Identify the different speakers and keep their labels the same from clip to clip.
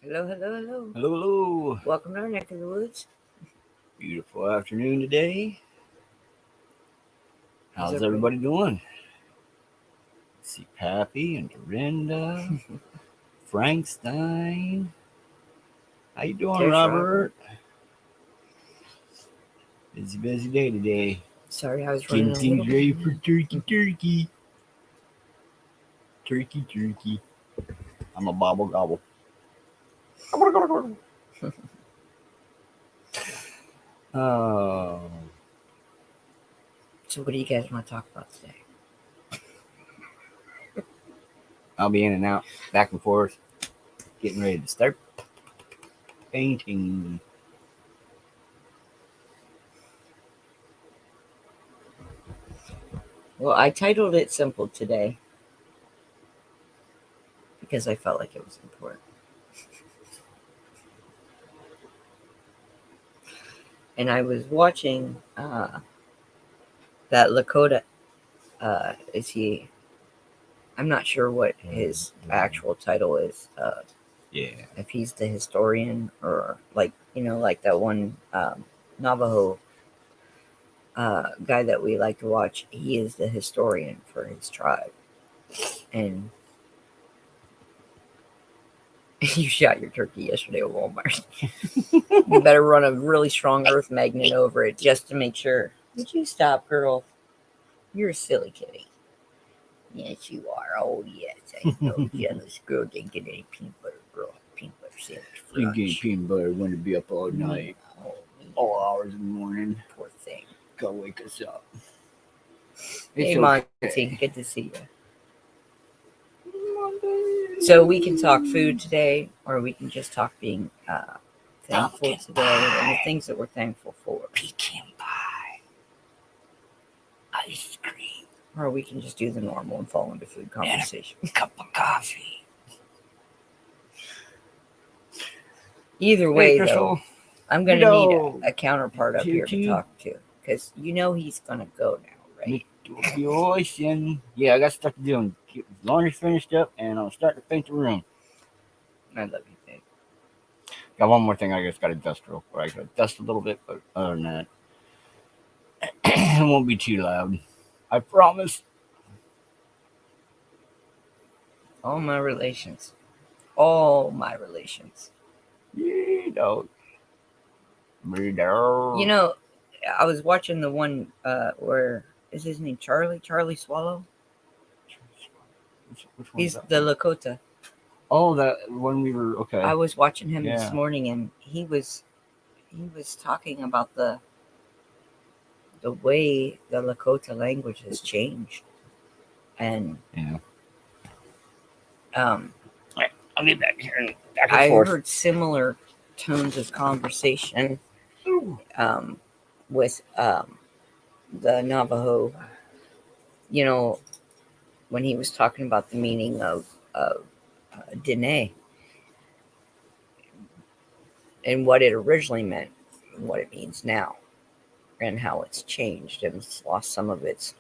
Speaker 1: Hello, hello, hello.
Speaker 2: Hello, hello.
Speaker 1: Welcome to our neck of the woods.
Speaker 2: Beautiful afternoon today.
Speaker 1: How's
Speaker 2: How's
Speaker 1: everybody?
Speaker 2: everybody doing? See Pappy and Dorinda, Frankstein. How you doing,
Speaker 1: There's
Speaker 2: Robert?
Speaker 1: Robert.
Speaker 2: Busy day today.
Speaker 1: Sorry, I was running
Speaker 2: Getting
Speaker 1: a little
Speaker 2: things ready for
Speaker 1: behind.
Speaker 2: turkey. Turkey. I'm a bobble gobble. Oh,
Speaker 1: So, what do you guys want to talk about today?
Speaker 2: I'll be in and out, back and forth, getting ready to start painting.
Speaker 1: Well, I titled it Simple today because I felt like it was important. And I was watching that Lakota. Is he? I'm not sure what his actual title is.
Speaker 2: Yeah.
Speaker 1: If he's the historian or like that one Navajo guy that we like to watch. He is the historian for his tribe, and you shot your turkey yesterday at Walmart. You better run a really strong earth magnet over it just to make sure. Would you stop, girl? You're a silly kitty. Yes, you are. Oh, yes, I know. Jealous girl didn't get any peanut butter, girl. Peanut butter sandwich for
Speaker 2: Didn't get
Speaker 1: lunch.
Speaker 2: peanut butter. Wanted to be up all night,
Speaker 1: Oh,
Speaker 2: all hours in the morning.
Speaker 1: poor thing.
Speaker 2: Go wake us up.
Speaker 1: Hey,
Speaker 2: It's
Speaker 1: Monty.
Speaker 2: okay.
Speaker 1: Good to see you. So we can talk food today, or we can just talk being thankful today and the things that we're thankful for.
Speaker 2: Pecan pie, ice cream,
Speaker 1: Or we can just do the normal and fall into food conversation.
Speaker 2: cup of coffee.
Speaker 1: Either way, though, I'm going to need a counterpart up here to talk to, because he's going to go now, right?
Speaker 2: Yeah, I got stuff to do. Laundry's finished up, and I'll start to paint the room.
Speaker 1: I love you, babe.
Speaker 2: Got one more thing I just got to dust real quick. I got to dust a little bit, but other than that, it won't be too loud. I promise.
Speaker 1: All my relations. All my relations.
Speaker 2: You know.
Speaker 1: I was watching the one where, is his name Charlie? Charlie Swallow? He's the Lakota.
Speaker 2: Oh, that when we were okay.
Speaker 1: I was watching him this morning, and he was talking about the way the Lakota language has changed, and
Speaker 2: I'll get back here.
Speaker 1: I heard similar tones of conversation with the Navajo. When he was talking about the meaning of Dene and what it originally meant, and what it means now, and how it's changed and it's lost some of its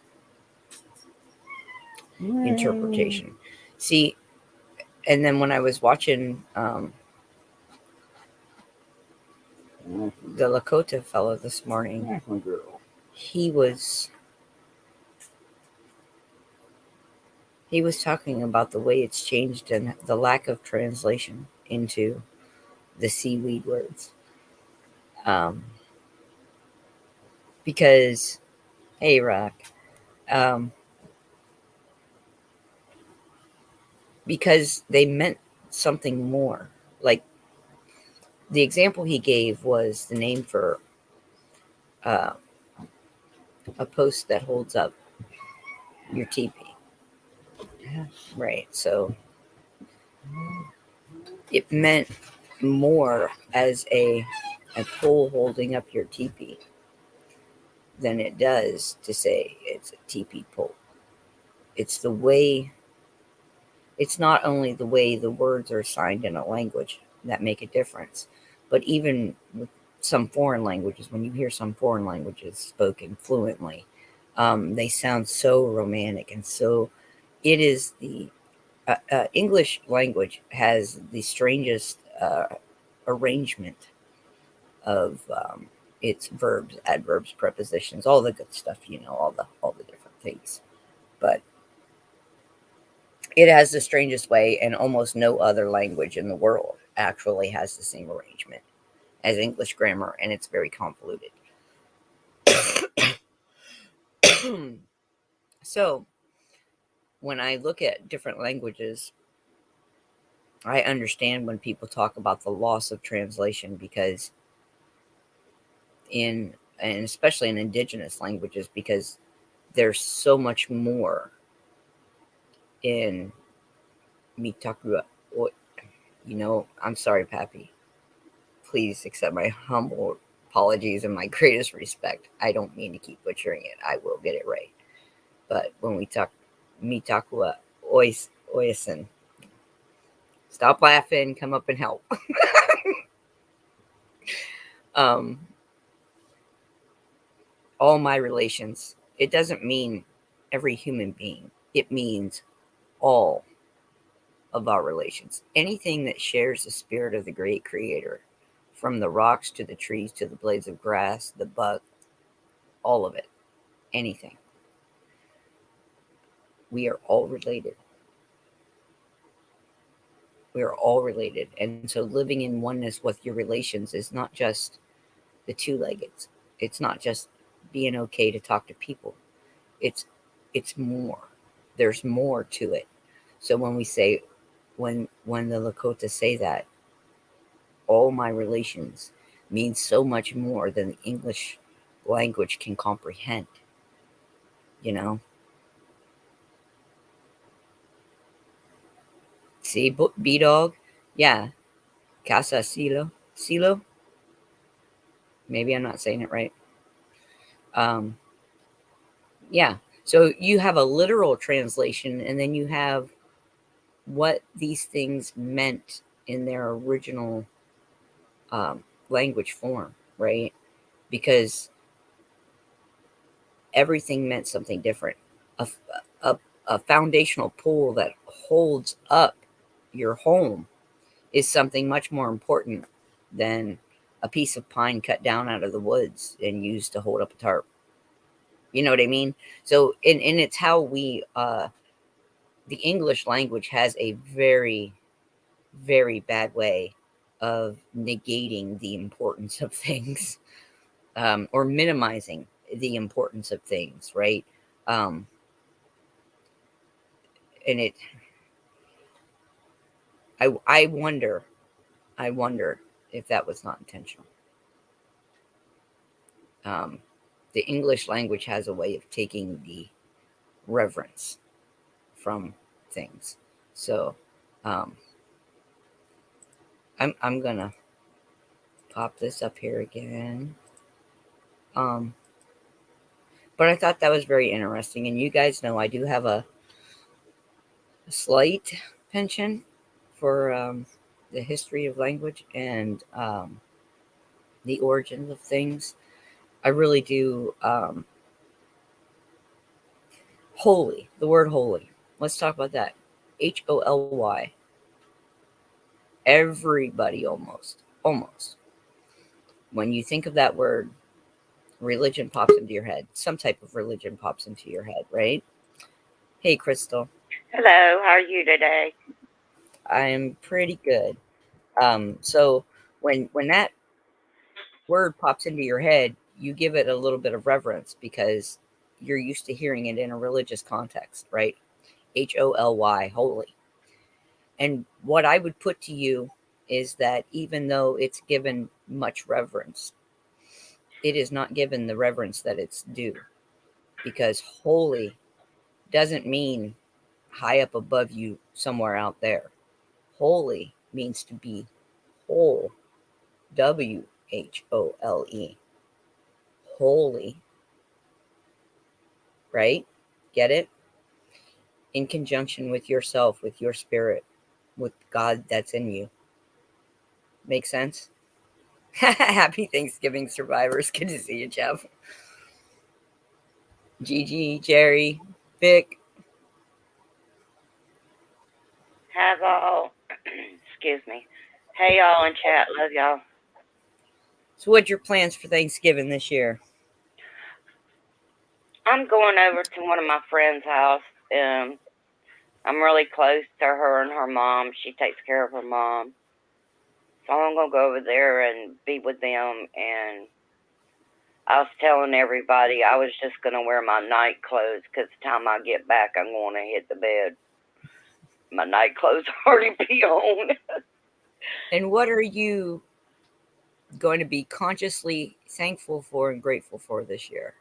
Speaker 1: interpretation. See, and then when I was watching the Lakota fellow this morning, he was talking about the way it's changed and the lack of translation into the seaweed words. Because, hey, Rock, because they meant something more. Like, the example he gave was the name for a post that holds up your teepee. Right. So it meant more as a pole holding up your teepee than it does to say it's a teepee pole. It's the way, it's not only the way the words are signed in a language that make a difference, but even with some foreign languages, when you hear some foreign languages spoken fluently, they sound so romantic, and so it is the English language has the strangest arrangement of its verbs, adverbs, prepositions, all the good stuff, all the different things. But it has the strangest way, and almost no other language in the world actually has the same arrangement as English grammar, and it's very convoluted. So, when I look at different languages, I understand when people talk about the loss of translation, because and especially in indigenous languages, because there's so much more in Mitakua. I'm sorry, Pappy. Please accept my humble apologies and my greatest respect. I don't mean to keep butchering it. I will get it right. But when we talk Mitakua Oisin, stop laughing, come up and help. um, all my relations. It doesn't mean every human being. It means all of our relations. Anything that shares the spirit of the great creator, from the rocks to the trees to the blades of grass, the bug, all of it, anything. We are all related. We are all related. And so living in oneness with your relations is not just the two-legged. It's not just being okay to talk to people. It's more. There's more to it. So when we say, when the Lakota say that, all my relations means so much more than the English language can comprehend. You know? See, B Dog? Yeah. Casa Silo. Silo? Maybe I'm not saying it right. Um, yeah. So you have a literal translation, and then you have what these things meant in their original language form, right? Because everything meant something different. A, a, a foundational pole that holds up your home is something much more important than a piece of pine cut down out of the woods and used to hold up a tarp. You know what I mean? So, and it's how the English language has a very, very bad way of negating the importance of things, or minimizing the importance of things, right? Um, and I wonder, if that was not intentional. Um, the English language has a way of taking the reverence from things. So, um, I'm gonna pop this up here again. Um, but I thought that was very interesting, and you guys know I do have a slight penchant for the history of language and the origins of things. I really do. Holy, the word holy. Let's talk about that. Holy. Everybody almost. When you think of that word, religion pops into your head. Some type of religion pops into your head, right? Hey, Crystal.
Speaker 3: Hello, how are you today?
Speaker 1: I'm pretty good. So when that word pops into your head, you give it a little bit of reverence because you're used to hearing it in a religious context, right? Holy, holy. And what I would put to you is that even though it's given much reverence, it is not given the reverence that it's due, because holy doesn't mean high up above you somewhere out there. Holy means to be whole. Whole. Holy, right? Get it? In conjunction with yourself, with your spirit, with God that's in you. Make sense? Happy Thanksgiving, survivors. Good to see you, Jeff. Gigi, Jerry, Vic.
Speaker 3: Have all, excuse me, Hey, y'all in chat. Love y'all.
Speaker 1: So, what's your plans for Thanksgiving this year?
Speaker 3: I'm going over to one of my friends' house. I'm really close to her and her mom. She takes care of her mom. So I'm going to go over there and be with them. And I was telling everybody I was just going to wear my night clothes because the time I get back, I'm going to hit the bed. My night clothes already be on.
Speaker 1: And what are you going to be consciously thankful for and grateful for this year?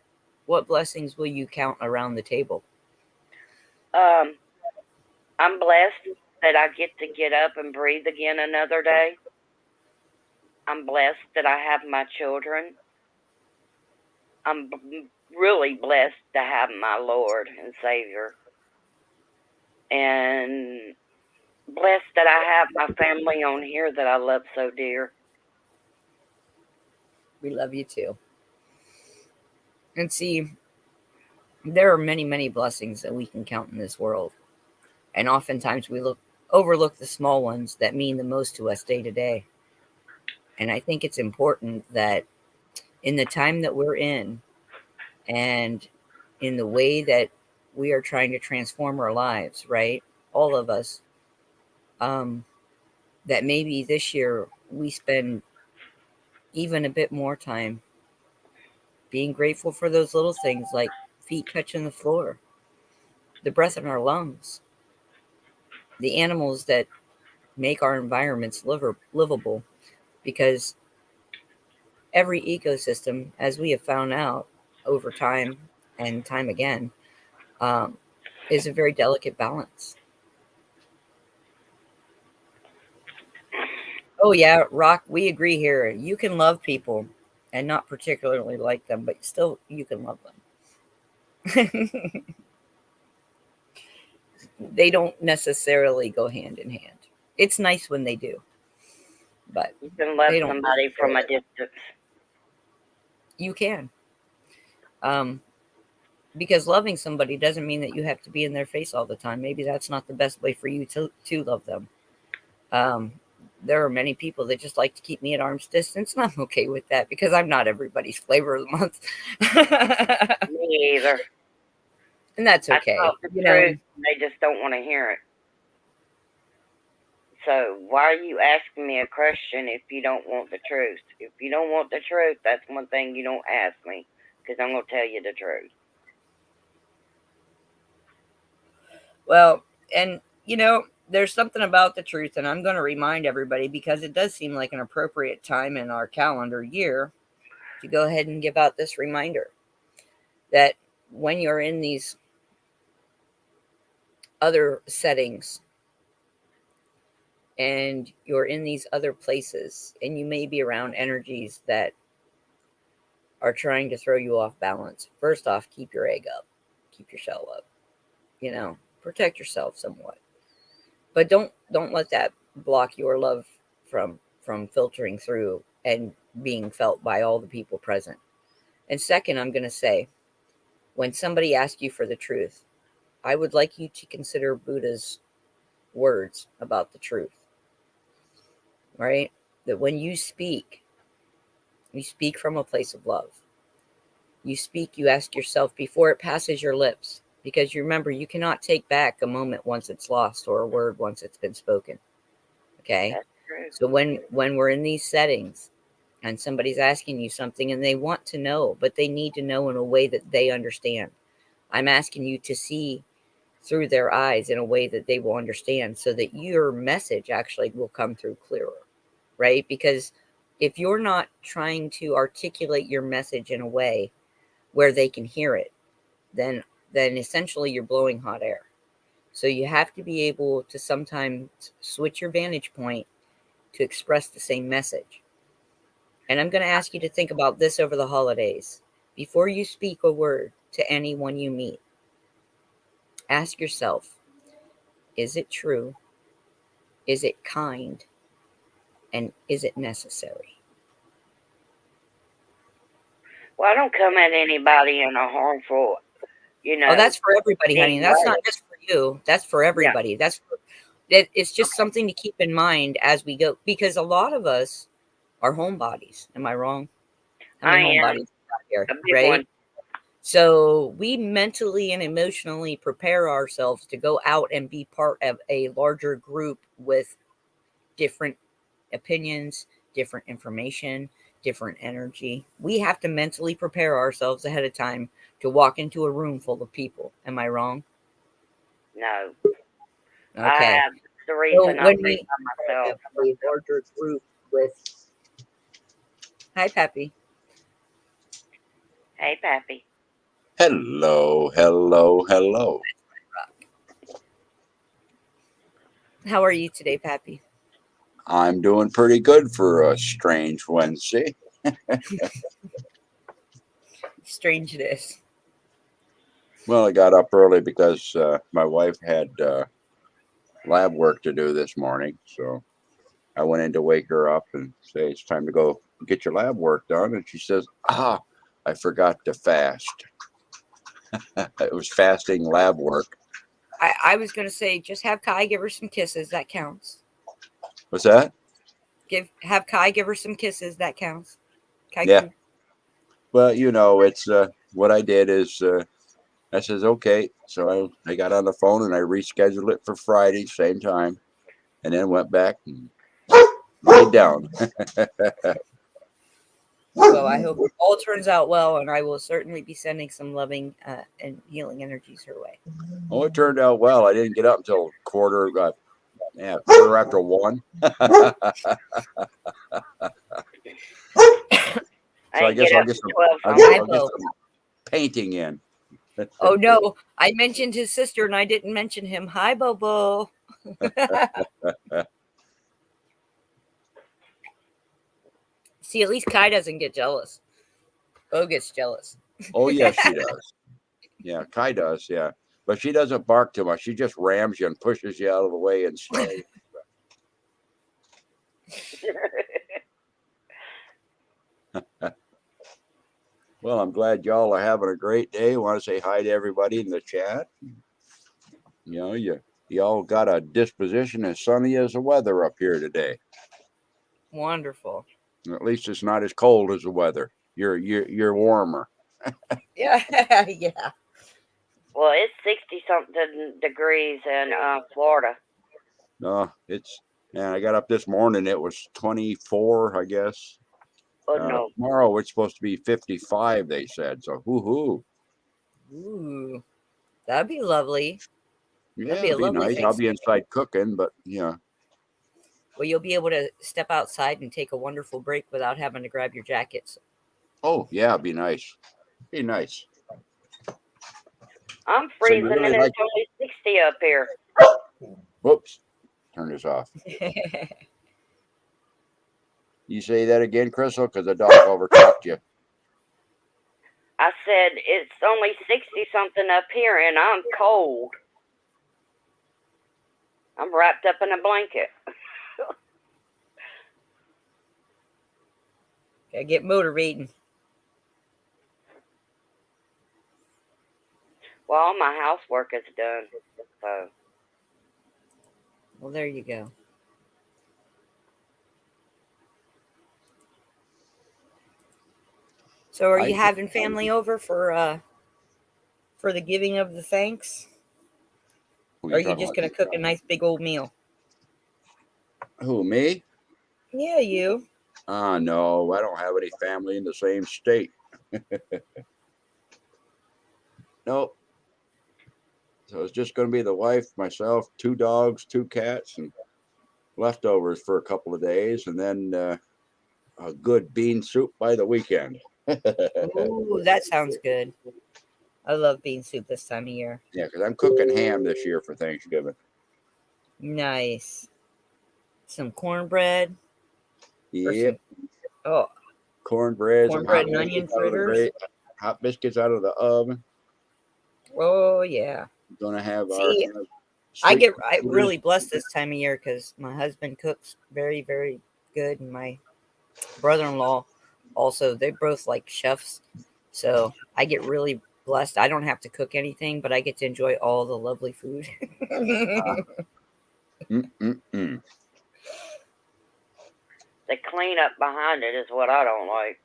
Speaker 1: What blessings will you count around the table?
Speaker 3: I'm blessed that I get up and breathe again another day. I'm blessed that I have my children. I'm really blessed to have my Lord and Savior. And blessed that I have my family on here that I love so dear.
Speaker 1: We love you too. And see, there are many, many blessings that we can count in this world. And oftentimes we overlook the small ones that mean the most to us day to day. And I think it's important that in the time that we're in and in the way that we are trying to transform our lives, right? All of us, that maybe this year we spend even a bit more time being grateful for those little things like feet touching the floor, the breath in our lungs, the animals that make our environments livable. Because every ecosystem, as we have found out over time and time again, is a very delicate balance. Oh, yeah, Rock, we agree here. You can love people and not particularly like them, but still you can love them. They don't necessarily go hand in hand. It's nice when they do, but
Speaker 3: You can love
Speaker 1: they don't
Speaker 3: somebody from a
Speaker 1: necessarily.
Speaker 3: distance.
Speaker 1: You can. Because loving somebody doesn't mean that you have to be in their face all the time. Maybe that's not the best way for you to love them. There are many people that just like to keep me at arm's distance, and I'm okay with that because I'm not everybody's flavor of the month.
Speaker 3: Me either.
Speaker 1: And that's
Speaker 3: I
Speaker 1: okay.
Speaker 3: talk the
Speaker 1: You know,
Speaker 3: truth, and they just don't want to hear it. So why are you asking me a question if you don't want the truth? If you don't want the truth, that's one thing you don't ask me because I'm going to tell you the truth.
Speaker 1: well, and there's something about the truth, and I'm going to remind everybody because it does seem like an appropriate time in our calendar year to go ahead and give out this reminder that when you're in these other settings and you're in these other places and you may be around energies that are trying to throw you off balance, first off, keep your egg up, keep your shell up, protect yourself somewhat, but don't let that block your love from filtering through and being felt by all the people present. And second, I'm going to say, when somebody asks you for the truth, I would like you to consider Buddha's words about the truth, right? That when you speak from a place of love. You speak, you ask yourself before it passes your lips, because you remember you cannot take back a moment once it's lost or a word once it's been spoken. Okay?
Speaker 3: That's true.
Speaker 1: So when we're in these settings and somebody's asking you something and they want to know, but they need to know in a way that they understand, I'm asking you to see through their eyes in a way that they will understand so that your message actually will come through clearer, right? Because if you're not trying to articulate your message in a way where they can hear it, then essentially you're blowing hot air. So you have to be able to sometimes switch your vantage point to express the same message. And I'm going to ask you to think about this over the holidays. Before you speak a word to anyone you meet, ask yourself, is it true? Is it kind? And is it necessary?
Speaker 3: Well, I don't come at anybody in a harmful,
Speaker 1: Oh, that's for everybody, honey.
Speaker 3: mean
Speaker 1: That's
Speaker 3: way.
Speaker 1: not just for you. That's for
Speaker 3: Yeah.
Speaker 1: everybody. That's for It's just something to keep in mind as we go, because a lot of us are homebodies. Am I wrong? How
Speaker 3: I
Speaker 1: many
Speaker 3: am
Speaker 1: homebodies out here,
Speaker 3: a big
Speaker 1: right?
Speaker 3: one.
Speaker 1: So we mentally and emotionally prepare ourselves to go out and be part of a larger group with different opinions, different information, different energy. We have to mentally prepare ourselves ahead of time to walk into a room full of people. Am I wrong?
Speaker 3: No, I
Speaker 1: Okay.
Speaker 3: have the
Speaker 1: So
Speaker 3: reason I
Speaker 1: when
Speaker 3: live
Speaker 1: we
Speaker 3: by myself.
Speaker 1: have a larger group with, hi, Pappy.
Speaker 3: Hey, Pappy.
Speaker 4: Hello, hello, hello.
Speaker 1: How are you today, Pappy?
Speaker 4: I'm doing pretty good for a strange Wednesday.
Speaker 1: Strange it is.
Speaker 4: Well, I got up early because my wife had lab work to do this morning. So I went in to wake her up and say, it's time to go get your lab work done. And she says, I forgot to fast. It was fasting lab work.
Speaker 1: I was going to say, just have Kai give her some kisses. That counts.
Speaker 4: What's that?
Speaker 1: Have Kai give her some kisses. That counts. Kai,
Speaker 4: Yeah. Well, it's what I did is I says, okay. So I got on the phone and I rescheduled it for Friday, same time, and then went back and laid down.
Speaker 1: Well, I hope it all turns out well, and I will certainly be sending some loving and healing energies her way.
Speaker 4: Oh, it turned out well. I didn't get up until quarter after 1. So I guess I'll get some,
Speaker 3: 12
Speaker 4: I'll get some painting in.
Speaker 1: Oh no, I mentioned his sister and I didn't mention him. Hi, Bobo. See, at least Kai doesn't get jealous. Bo gets jealous.
Speaker 4: Oh, yeah, she does. Yeah, Kai does. Yeah. But she doesn't bark too much. She just rams you and pushes you out of the way and stay. Well, I'm glad y'all are having a great day. I want to say hi to everybody in the chat. Y'all got a disposition as sunny as the weather up here today.
Speaker 1: Wonderful.
Speaker 4: At least it's not as cold as the weather. You're warmer.
Speaker 1: Yeah, yeah.
Speaker 3: Well, it's 60 something degrees in Florida.
Speaker 4: No, I got up this morning. It was 24, I guess.
Speaker 3: Oh, no.
Speaker 4: Tomorrow it's supposed to be 55, they said. So, hoo.
Speaker 1: Ooh, that'd be lovely.
Speaker 4: Yeah,
Speaker 1: That'd be a
Speaker 4: it'll be
Speaker 1: lovely
Speaker 4: nice.
Speaker 1: thing.
Speaker 4: I'll be inside cooking, but yeah.
Speaker 1: Well, you'll be able to step outside and take a wonderful break without having to grab your jackets.
Speaker 4: Oh, yeah, it'd be nice. Be nice.
Speaker 3: I'm
Speaker 4: So
Speaker 3: freezing
Speaker 4: you really
Speaker 3: and it's only 60 up here.
Speaker 4: Whoops. Turn this off. You say that again, Crystal? Because the dog overtalked you.
Speaker 3: I said it's only 60 something up here and I'm cold. I'm wrapped up in a blanket.
Speaker 1: Gotta get motivating.
Speaker 3: Well, all my housework is done. So
Speaker 1: Well, there you go. So, are you having family over for the giving of the thanks? Or are you just gonna cook a nice big old meal?
Speaker 4: Who, me?
Speaker 1: Yeah, you.
Speaker 4: No, I don't have any family in the same state. Nope. So it's just going to be the wife, myself, 2 dogs, 2 cats, and leftovers for a couple of days, and then a good bean soup by the weekend.
Speaker 1: Ooh, that sounds good. I love bean soup this time of year.
Speaker 4: Yeah, because I'm cooking ham this year for Thanksgiving.
Speaker 1: Nice. Some cornbread.
Speaker 4: Yep.
Speaker 1: Cornbread
Speaker 4: Some
Speaker 1: and onion fritters.
Speaker 4: hot biscuits out of the oven.
Speaker 1: Oh yeah.
Speaker 4: Gonna have
Speaker 1: I'm really blessed this time of year because my husband cooks very, very good, and my brother-in-law also. They're both like chefs, so I get really blessed. I don't have to cook anything, but I get to enjoy all the lovely food.
Speaker 4: Mm-mm-mm.
Speaker 3: The cleanup behind it is what I don't like.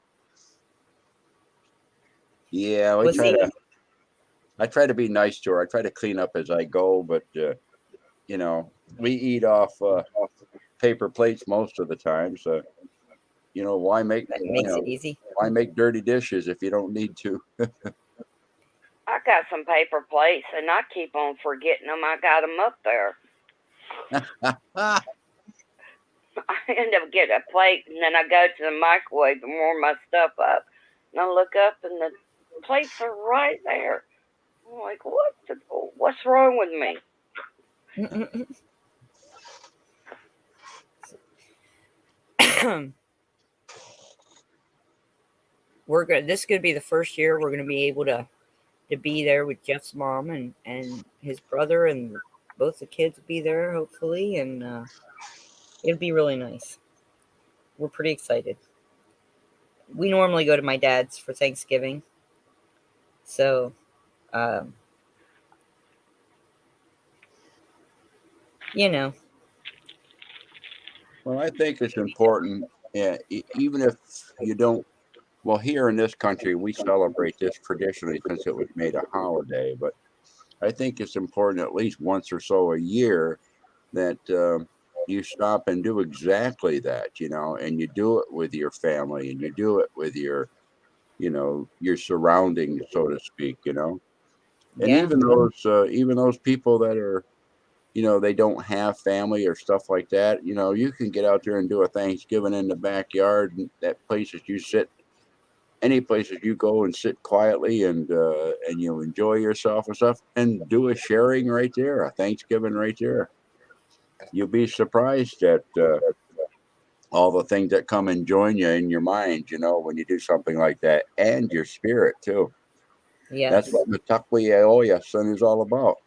Speaker 4: Yeah,
Speaker 1: Well, see,
Speaker 4: I try to be nice to her. I try to clean up as I go, but you know, we eat off paper plates most of the time. So, you know,
Speaker 1: that makes it easy.
Speaker 4: why make dirty dishes if you don't need to?
Speaker 3: I got some paper plates, and I keep on forgetting them. I got them up there. I end up getting a plate, and then I go to the microwave and warm my stuff up. And I look up, and the plates are right there. I'm like, what's wrong with me?
Speaker 1: We're good. This is going to be the first year we're going to be able to be there with Jeff's mom and his brother, and both the kids will be there hopefully, and it'll be really nice. We're pretty excited. We normally go to my dad's for Thanksgiving, so you know.
Speaker 4: Well, I think it's important, even if you don't. Well, here in this country, we celebrate this traditionally since it was made a holiday. But I think it's important at least once or so a year that you stop and do exactly that, you know, and you do it with your family and you do it with your, you know, your surroundings, so to speak, you know. And
Speaker 1: Yeah.
Speaker 4: even those people that are, you know, they don't have family or stuff like that, you know, you can get out there and do a Thanksgiving in the backyard, and that places you sit, any places you go and sit quietly and you enjoy yourself and stuff, and do a sharing right there, a Thanksgiving right there. You'll be surprised at all the things that come and join you in your mind, you know, when you do something like that, and your spirit too. That's
Speaker 1: Yes.
Speaker 4: what the Takwi Aoya Sun is all about.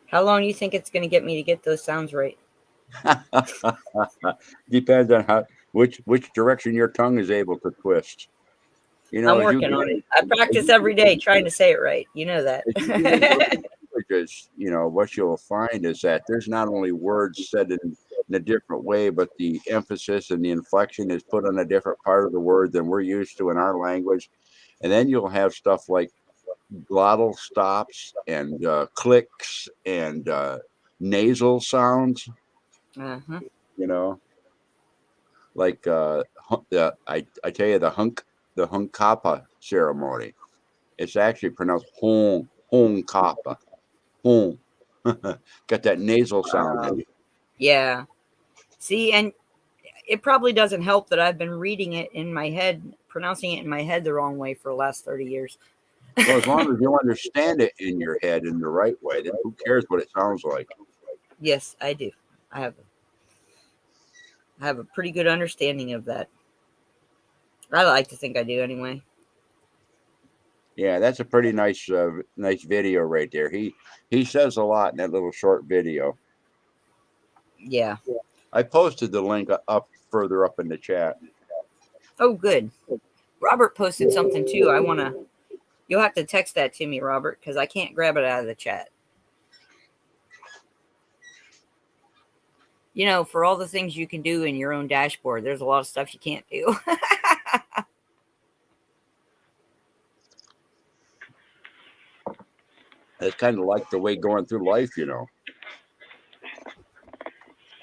Speaker 1: How long do you think it's going to get me to get those sounds right?
Speaker 4: Depends on which direction your tongue is able to twist. You know,
Speaker 1: I'm
Speaker 4: as you
Speaker 1: working
Speaker 4: get
Speaker 1: on it. I practice every day trying to say it right. You know that.
Speaker 4: as you get into other languages, you know, what you'll find is that there's not only words said in a different way, but the emphasis and the inflection is put on a different part of the word than we're used to in our language. And then you'll have stuff like glottal stops and clicks and nasal sounds,
Speaker 1: Uh-huh.
Speaker 4: you know, like I tell you the Hunkapa ceremony. It's actually pronounced Hong Kappa. Hong. Got that nasal sound in it.
Speaker 1: Yeah. See, and it probably doesn't help that I've been reading it in my head, pronouncing it in my head the wrong way for the last 30 years.
Speaker 4: Well, as long as you understand it in your head in the right way, then who cares what it sounds like?
Speaker 1: Yes, I do. I have a pretty good understanding of that. I like to think I do anyway.
Speaker 4: Yeah, that's a pretty nice video right there. He says a lot in that little short video.
Speaker 1: Yeah.
Speaker 4: I posted the link up further up in the chat.
Speaker 1: Oh, good. Robert posted something too. You'll have to text that to me, Robert, because I can't grab it out of the chat. You know, for all the things you can do in your own dashboard, there's a lot of stuff you can't do.
Speaker 4: It's kind of like the way going through life, you know.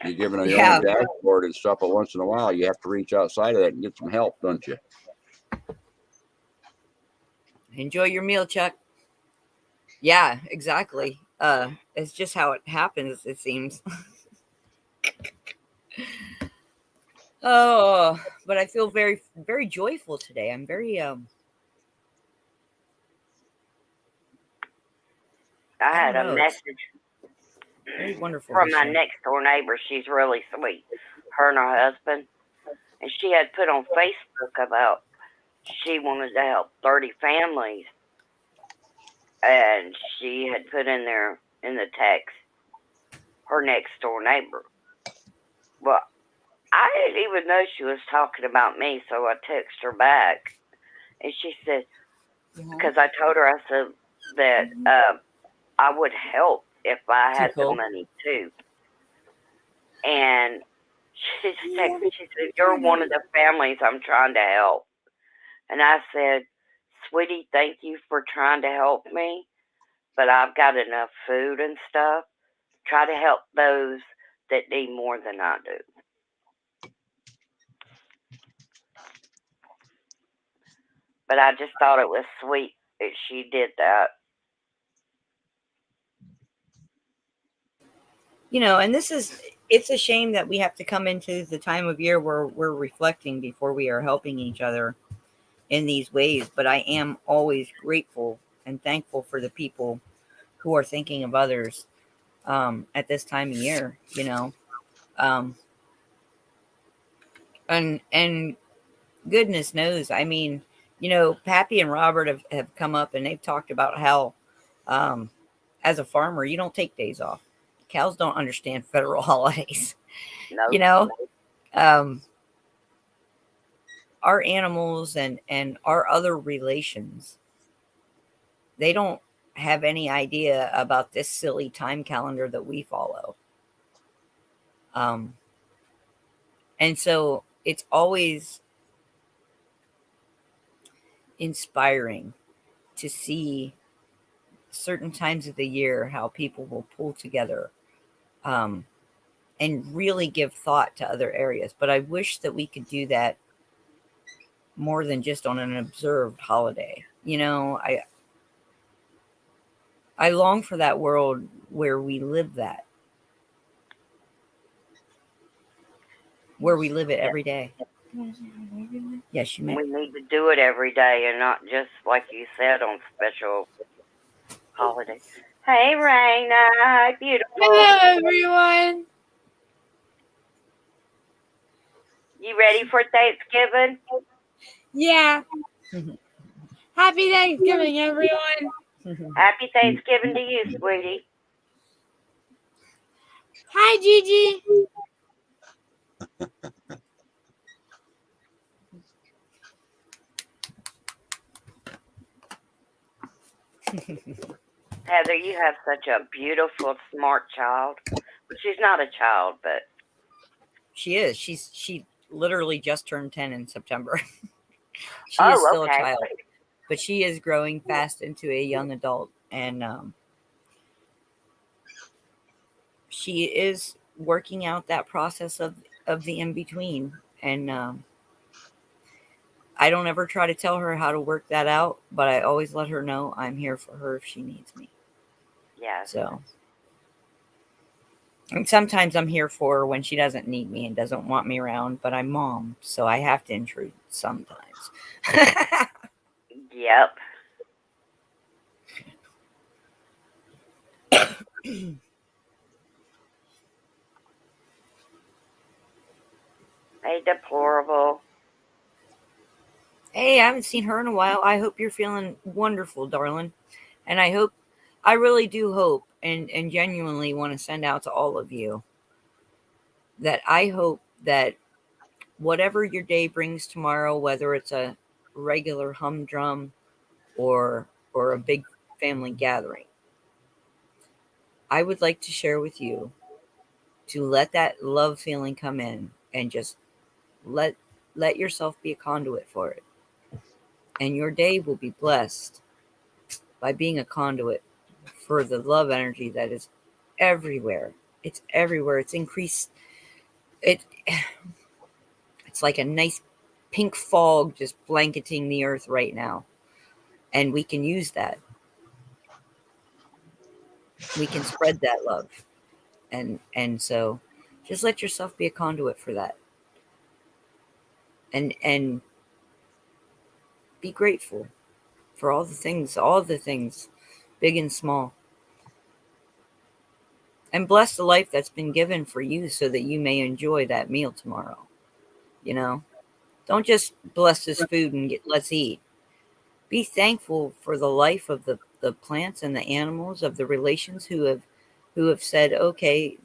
Speaker 4: You're given your
Speaker 1: Yeah.
Speaker 4: own dashboard and stuff, but once in a while you have to reach outside of that and get some help, don't you?
Speaker 1: Enjoy your meal, Chuck. Yeah, exactly. It's just how it happens, it seems. Oh, but I feel very, very joyful today. I'm very
Speaker 3: I had
Speaker 1: don't
Speaker 3: a
Speaker 1: know, it's
Speaker 3: message
Speaker 1: very wonderful
Speaker 3: from
Speaker 1: this
Speaker 3: my
Speaker 1: year.
Speaker 3: next door neighbor. She's really sweet. Her and her husband. And she had put on Facebook about she wanted to help 30 families. And she had put in there in the text her next door neighbor. Well, I didn't even know she was talking about me, so I texted her back. And she said, because I told her, I said, that I would help if I had the
Speaker 1: People.
Speaker 3: money too. And she just texted me. She said, "You're one of the families I'm trying to help." And I said, "Sweetie, thank you for trying to help me, but I've got enough food and stuff. Try to help those that need more than I do." But I just thought it was sweet that she did that.
Speaker 1: And it's a shame that we have to come into the time of year where we're reflecting before we are helping each other in these ways. But I am always grateful and thankful for the people who are thinking of others at this time of year, and goodness knows, I mean, Pappy and Robert have come up and they've talked about how, as a farmer, you don't take days off. Cows don't understand federal holidays.
Speaker 3: No.
Speaker 1: Um, our animals and our other relations, they don't have any idea about this silly time calendar that we follow. And so it's always inspiring to see certain times of the year how people will pull together and really give thought to other areas. But I wish that we could do that more than just on an observed holiday. I long for that world where we live that, where we live it every day. Yes, you may.
Speaker 3: We need to do it every day and not just, like you said, on special holidays. Hey, Raina. Hi, beautiful.
Speaker 5: Hello, everyone.
Speaker 3: You ready for Thanksgiving?
Speaker 5: Yeah. Happy Thanksgiving, everyone.
Speaker 3: Happy Thanksgiving to you, sweetie.
Speaker 5: Hi, Gigi.
Speaker 3: Heather, you have such a beautiful, smart child. Well, she's not a child, but
Speaker 1: She is. She literally just turned 10 in September. She is still
Speaker 3: okay.
Speaker 1: a child, but she is growing fast into a young adult, and she is working out that process of the in between. And I don't ever try to tell her how to work that out, but I always let her know I'm here for her if she needs me.
Speaker 3: Yeah.
Speaker 1: So, and sometimes I'm here for her when she doesn't need me and doesn't want me around, but I'm mom, so I have to intrude sometimes.
Speaker 3: Yep. Hey, deplorable.
Speaker 1: Hey, I haven't seen her in a while. I hope you're feeling wonderful, darling. And I really do hope and genuinely want to send out to all of you that I hope that whatever your day brings tomorrow, whether it's a regular humdrum or a big family gathering, I would like to share with you to let that love feeling come in and just let yourself be a conduit for it. And your day will be blessed by being a conduit for the love energy that is everywhere. It's everywhere. It's increased. It's like a nice pink fog just blanketing the earth right now. And we can use that. We can spread that love. And so just let yourself be a conduit for that. And be grateful for all the things, big and small. And bless the life that's been given for you so that you may enjoy that meal tomorrow. Don't just bless this food and let's eat. Be thankful for the life of the plants and the animals, of the relations who have said, okay,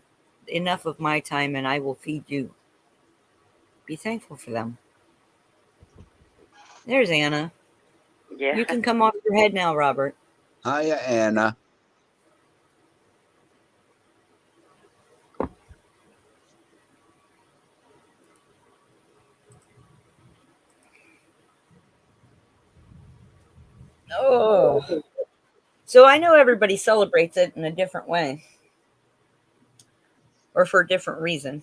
Speaker 1: enough of my time and I will feed you. Be thankful for them. There's Anna.
Speaker 3: Yeah.
Speaker 1: You can come off your head now, Robert.
Speaker 4: Hiya, Anna.
Speaker 1: Oh, so I know everybody celebrates it in a different way or for a different reason.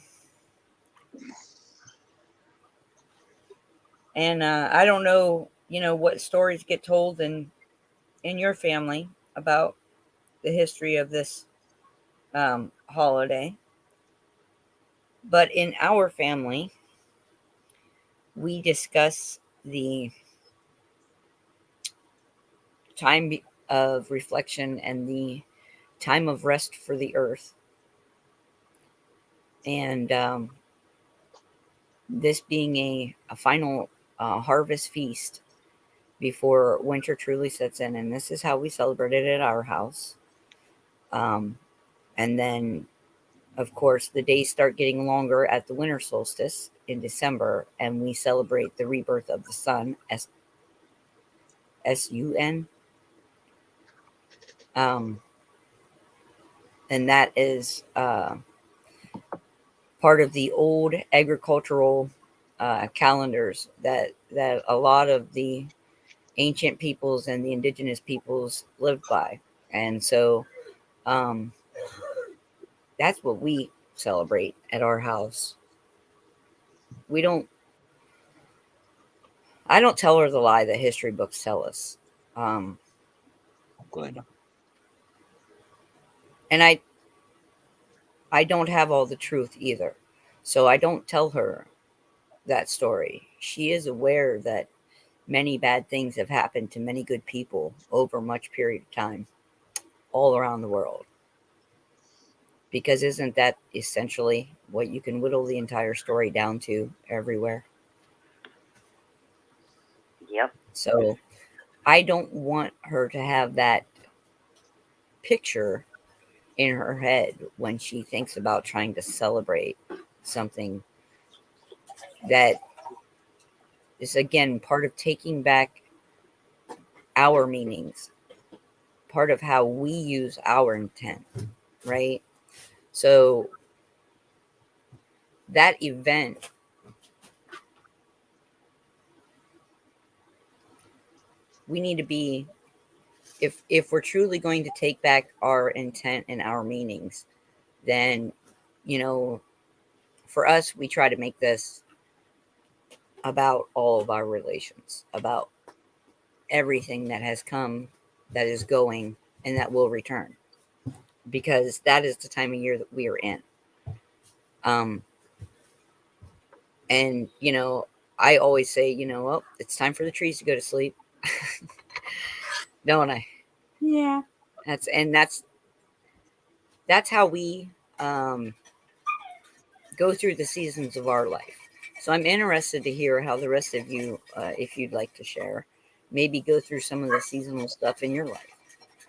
Speaker 1: And I don't know, what stories get told in your family about the history of this holiday. But in our family, we discuss the time of reflection and the time of rest for the earth. And this being a final harvest feast before winter truly sets in. And this is how we celebrate it at our house. And then, of course, the days start getting longer at the winter solstice in December, and we celebrate the rebirth of the sun, sun. And that is part of the old agricultural calendars that a lot of the ancient peoples and the indigenous peoples lived by. And so um, that's what we celebrate at our house. I don't tell her the lie that history books tell us. Um,
Speaker 4: Glenda.
Speaker 1: and I don't have all the truth either. So I don't tell her that story. She is aware that many bad things have happened to many good people over much period of time all around the world. Because isn't that essentially what you can whittle the entire story down to everywhere?
Speaker 3: Yep.
Speaker 1: So I don't want her to have that picture in her head when she thinks about trying to celebrate something that is, again, part of taking back our meanings, part of how we use our intent, right? So that event, we need to be, if we're truly going to take back our intent and our meanings, then, for us, we try to make this about all of our relations, about everything that has come, that is going, and that will return, because that is the time of year that we are in. Um, and I always say, well, it's time for the trees to go to sleep, don't I?
Speaker 5: Yeah.
Speaker 1: That's how we go through the seasons of our life. So I'm interested to hear how the rest of you, if you'd like to share, maybe go through some of the seasonal stuff in your life,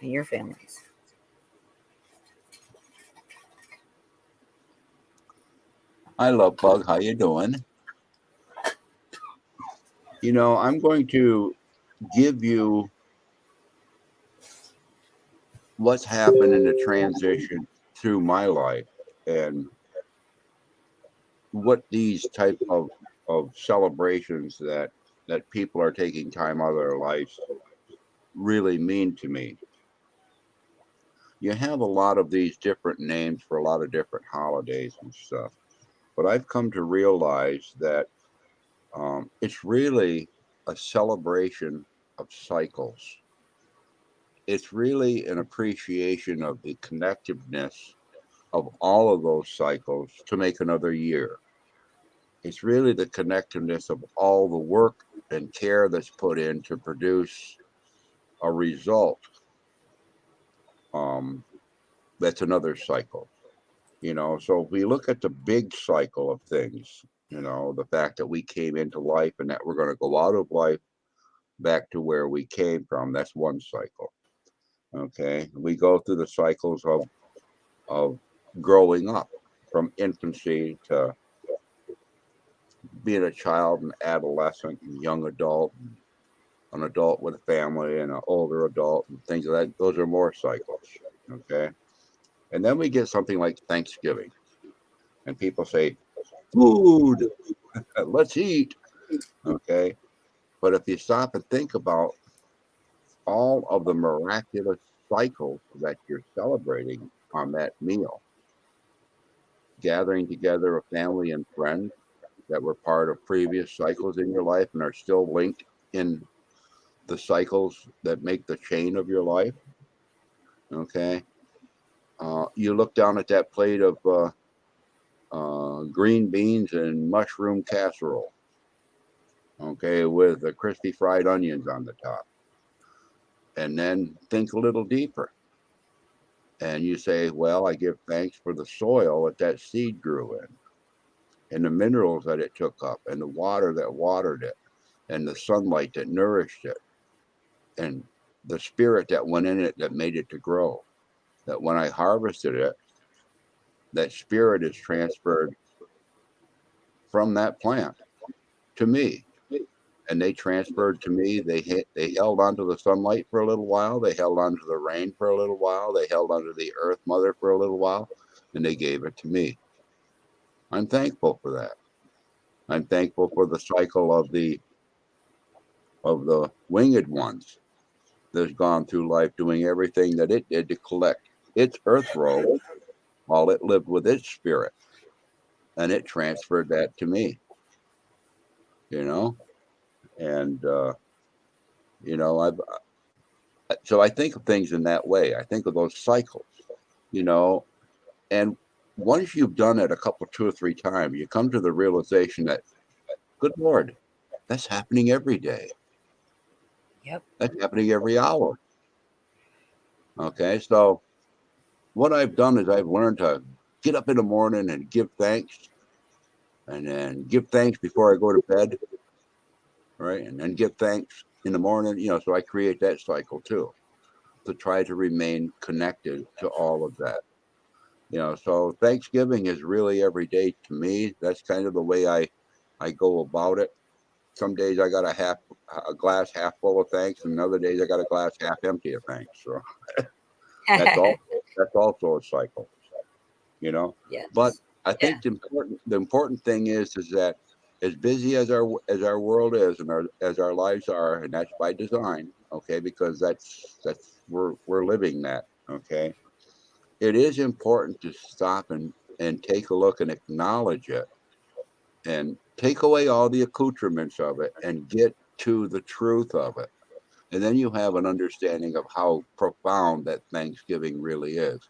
Speaker 1: in your families.
Speaker 4: Hi, Love Bug. How you doing? I'm going to give you what's happened in the transition through my life and what these type of celebrations that people are taking time out of their lives really mean to me. You have a lot of these different names for a lot of different holidays and stuff, but I've come to realize that it's really a celebration of cycles. It's really an appreciation of the connectiveness of all of those cycles to make another year. It's really the connectiveness of all the work and care that's put in to produce a result. Um, that's another cycle. So if we look at the big cycle of things, the fact that we came into life and that we're going to go out of life back to where we came from, that's one cycle. Okay, we go through the cycles of growing up from infancy to being a child and adolescent and young adult, an adult with a family and an older adult and things like that. Those are more cycles. Okay. And then we get something like Thanksgiving, and people say, food, let's eat. Okay. But if you stop and think about all of the miraculous cycles that you're celebrating on that meal, gathering together a family and friends that were part of previous cycles in your life and are still linked in the cycles that make the chain of your life. Okay. You look down at that plate of green beans and mushroom casserole, okay, with the crispy fried onions on the top. And then think a little deeper. And you say, well, I give thanks for the soil that seed grew in, and the minerals that it took up, and the water that watered it, and the sunlight that nourished it, and the spirit that went in it that made it to grow. That when I harvested it, that spirit is transferred from that plant to me. And they transferred to me. They held onto the sunlight for a little while. They held onto the rain for a little while. They held onto the earth mother for a little while, and they gave it to me. I'm thankful for that. I'm thankful for the cycle of the winged ones that's gone through life doing everything that it did to collect its earth robe while it lived with its spirit, and it transferred that to me. You know, and so I think of things in that way. I think of those cycles, and once you've done it a couple, 2 or 3 times, you come to the realization that, good Lord, that's happening every day.
Speaker 1: Yep.
Speaker 4: That's happening every hour. Okay, so what I've done is I've learned to get up in the morning and give thanks, and then give thanks before I go to bed, right? And then give thanks in the morning, so I create that cycle too, to try to remain connected to all of that. So Thanksgiving is really every day to me. That's kind of the way I go about it. Some days I got a glass half full of thanks, and other days I got a glass half empty of thanks. So that's also a cycle,
Speaker 1: Yes.
Speaker 4: But I think the important thing is that as busy as our world is, and as our lives are, and that's by design, okay, because that's we're living that, okay. It is important to stop and take a look and acknowledge it, and take away all the accoutrements of it and get to the truth of it. And then you have an understanding of how profound that Thanksgiving really is.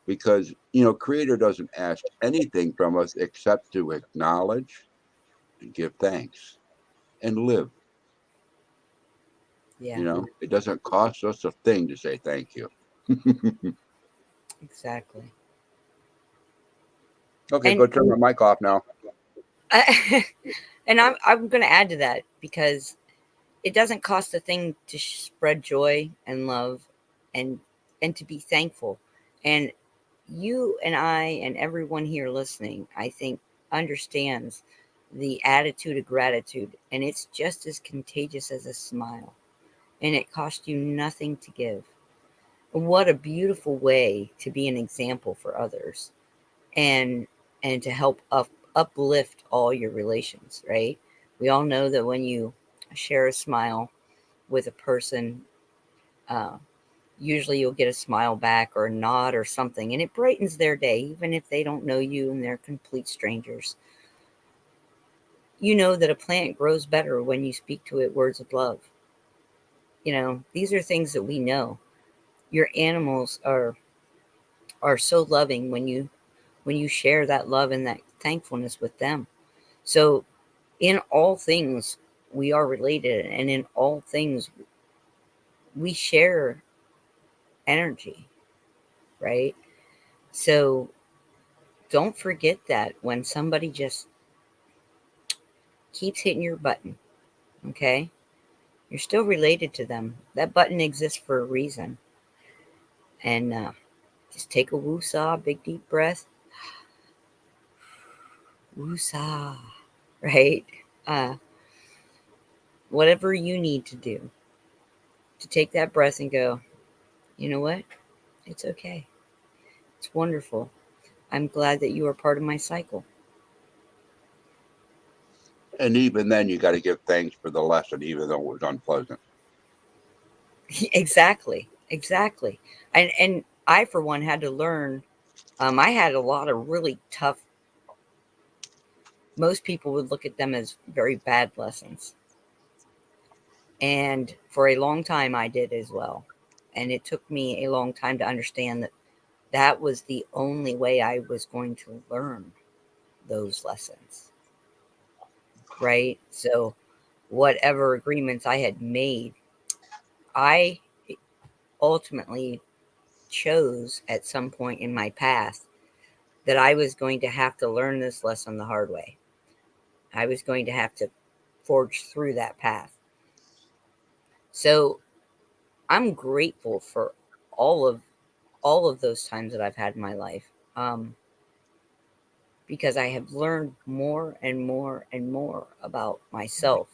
Speaker 4: Because, Creator doesn't ask anything from us except to acknowledge and give thanks and live.
Speaker 1: Yeah.
Speaker 4: It doesn't cost us a thing to say thank you.
Speaker 1: Exactly.
Speaker 4: Okay,
Speaker 1: And-
Speaker 4: go turn my mic off now.
Speaker 1: And I'm going to add to that, because it doesn't cost a thing to spread joy and love and to be thankful. And you and I and everyone here listening, I think, understands the attitude of gratitude, and it's just as contagious as a smile, and it costs you nothing to give. What a beautiful way to be an example for others, and to help uplift all your relations, right? We all know that when you share a smile with a person, usually you'll get a smile back or a nod or something, and it brightens their day, even if they don't know you and they're complete strangers. You know that a plant grows better when you speak to it words of love. These are things that we know. Your animals are so loving when you share that love and that thankfulness with them. So in all things, we are related, and in all things, we share energy, right? So don't forget that when somebody just keeps hitting your button, okay? You're still related to them. That button exists for a reason. And just take a woo-saw, big deep breath. Woo-saw, right? Whatever you need to do, to take that breath and go, you know what? It's okay. It's wonderful. I'm glad that you are part of my cycle.
Speaker 4: And even then, you got to give thanks for the lesson, even though it was unpleasant.
Speaker 1: Exactly. And I, for one, had to learn. I had a lot of really tough. Most people would look at them as very bad lessons. And for a long time, I did as well. And it took me a long time to understand that that was the only way I was going to learn those lessons. Right? So, whatever agreements I had made, I ultimately chose at some point in my path that I was going to have to learn this lesson the hard way. I was going to have to forge through that path. So I'm grateful for all of those times that I've had in my life, because I have learned more and more and more about myself.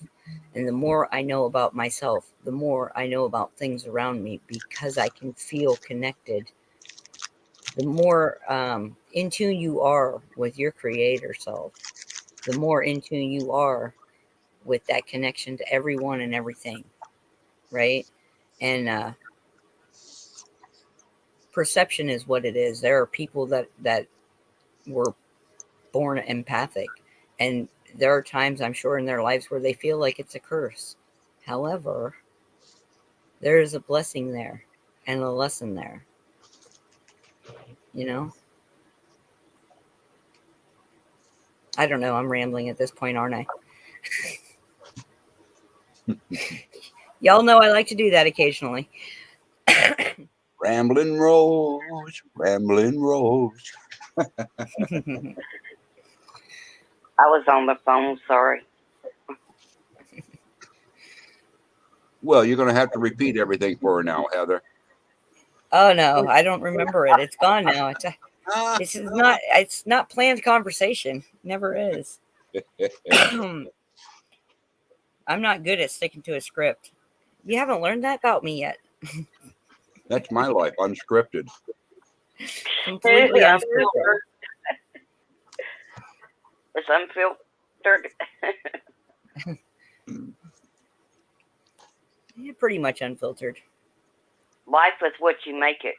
Speaker 1: And the more I know about myself, the more I know about things around me, because I can feel connected. The more in tune you are with your creator self, the more in tune you are with that connection to everyone and everything, right? And perception is what it is. There are people that were born empathic, and there are times, I'm sure, in their lives where they feel like it's a curse. However, there is a blessing there and a lesson there, you know. I don't know, I'm rambling at this point, aren't I? Y'all know I like to do that occasionally.
Speaker 4: Rambling Rose, Rambling Rose.
Speaker 3: I was on the phone, sorry.
Speaker 4: Well, you're going to have to repeat everything for her now, Heather.
Speaker 1: Oh no, I don't remember it. It's gone now.
Speaker 4: Ah.
Speaker 1: It's not planned conversation. Never is. I'm not good at sticking to a script. You haven't learned that about me yet.
Speaker 4: That's my life, unscripted.
Speaker 1: Completely unscripted.
Speaker 3: It's unfiltered.
Speaker 1: Yeah, pretty much unfiltered.
Speaker 3: Life is what you make it.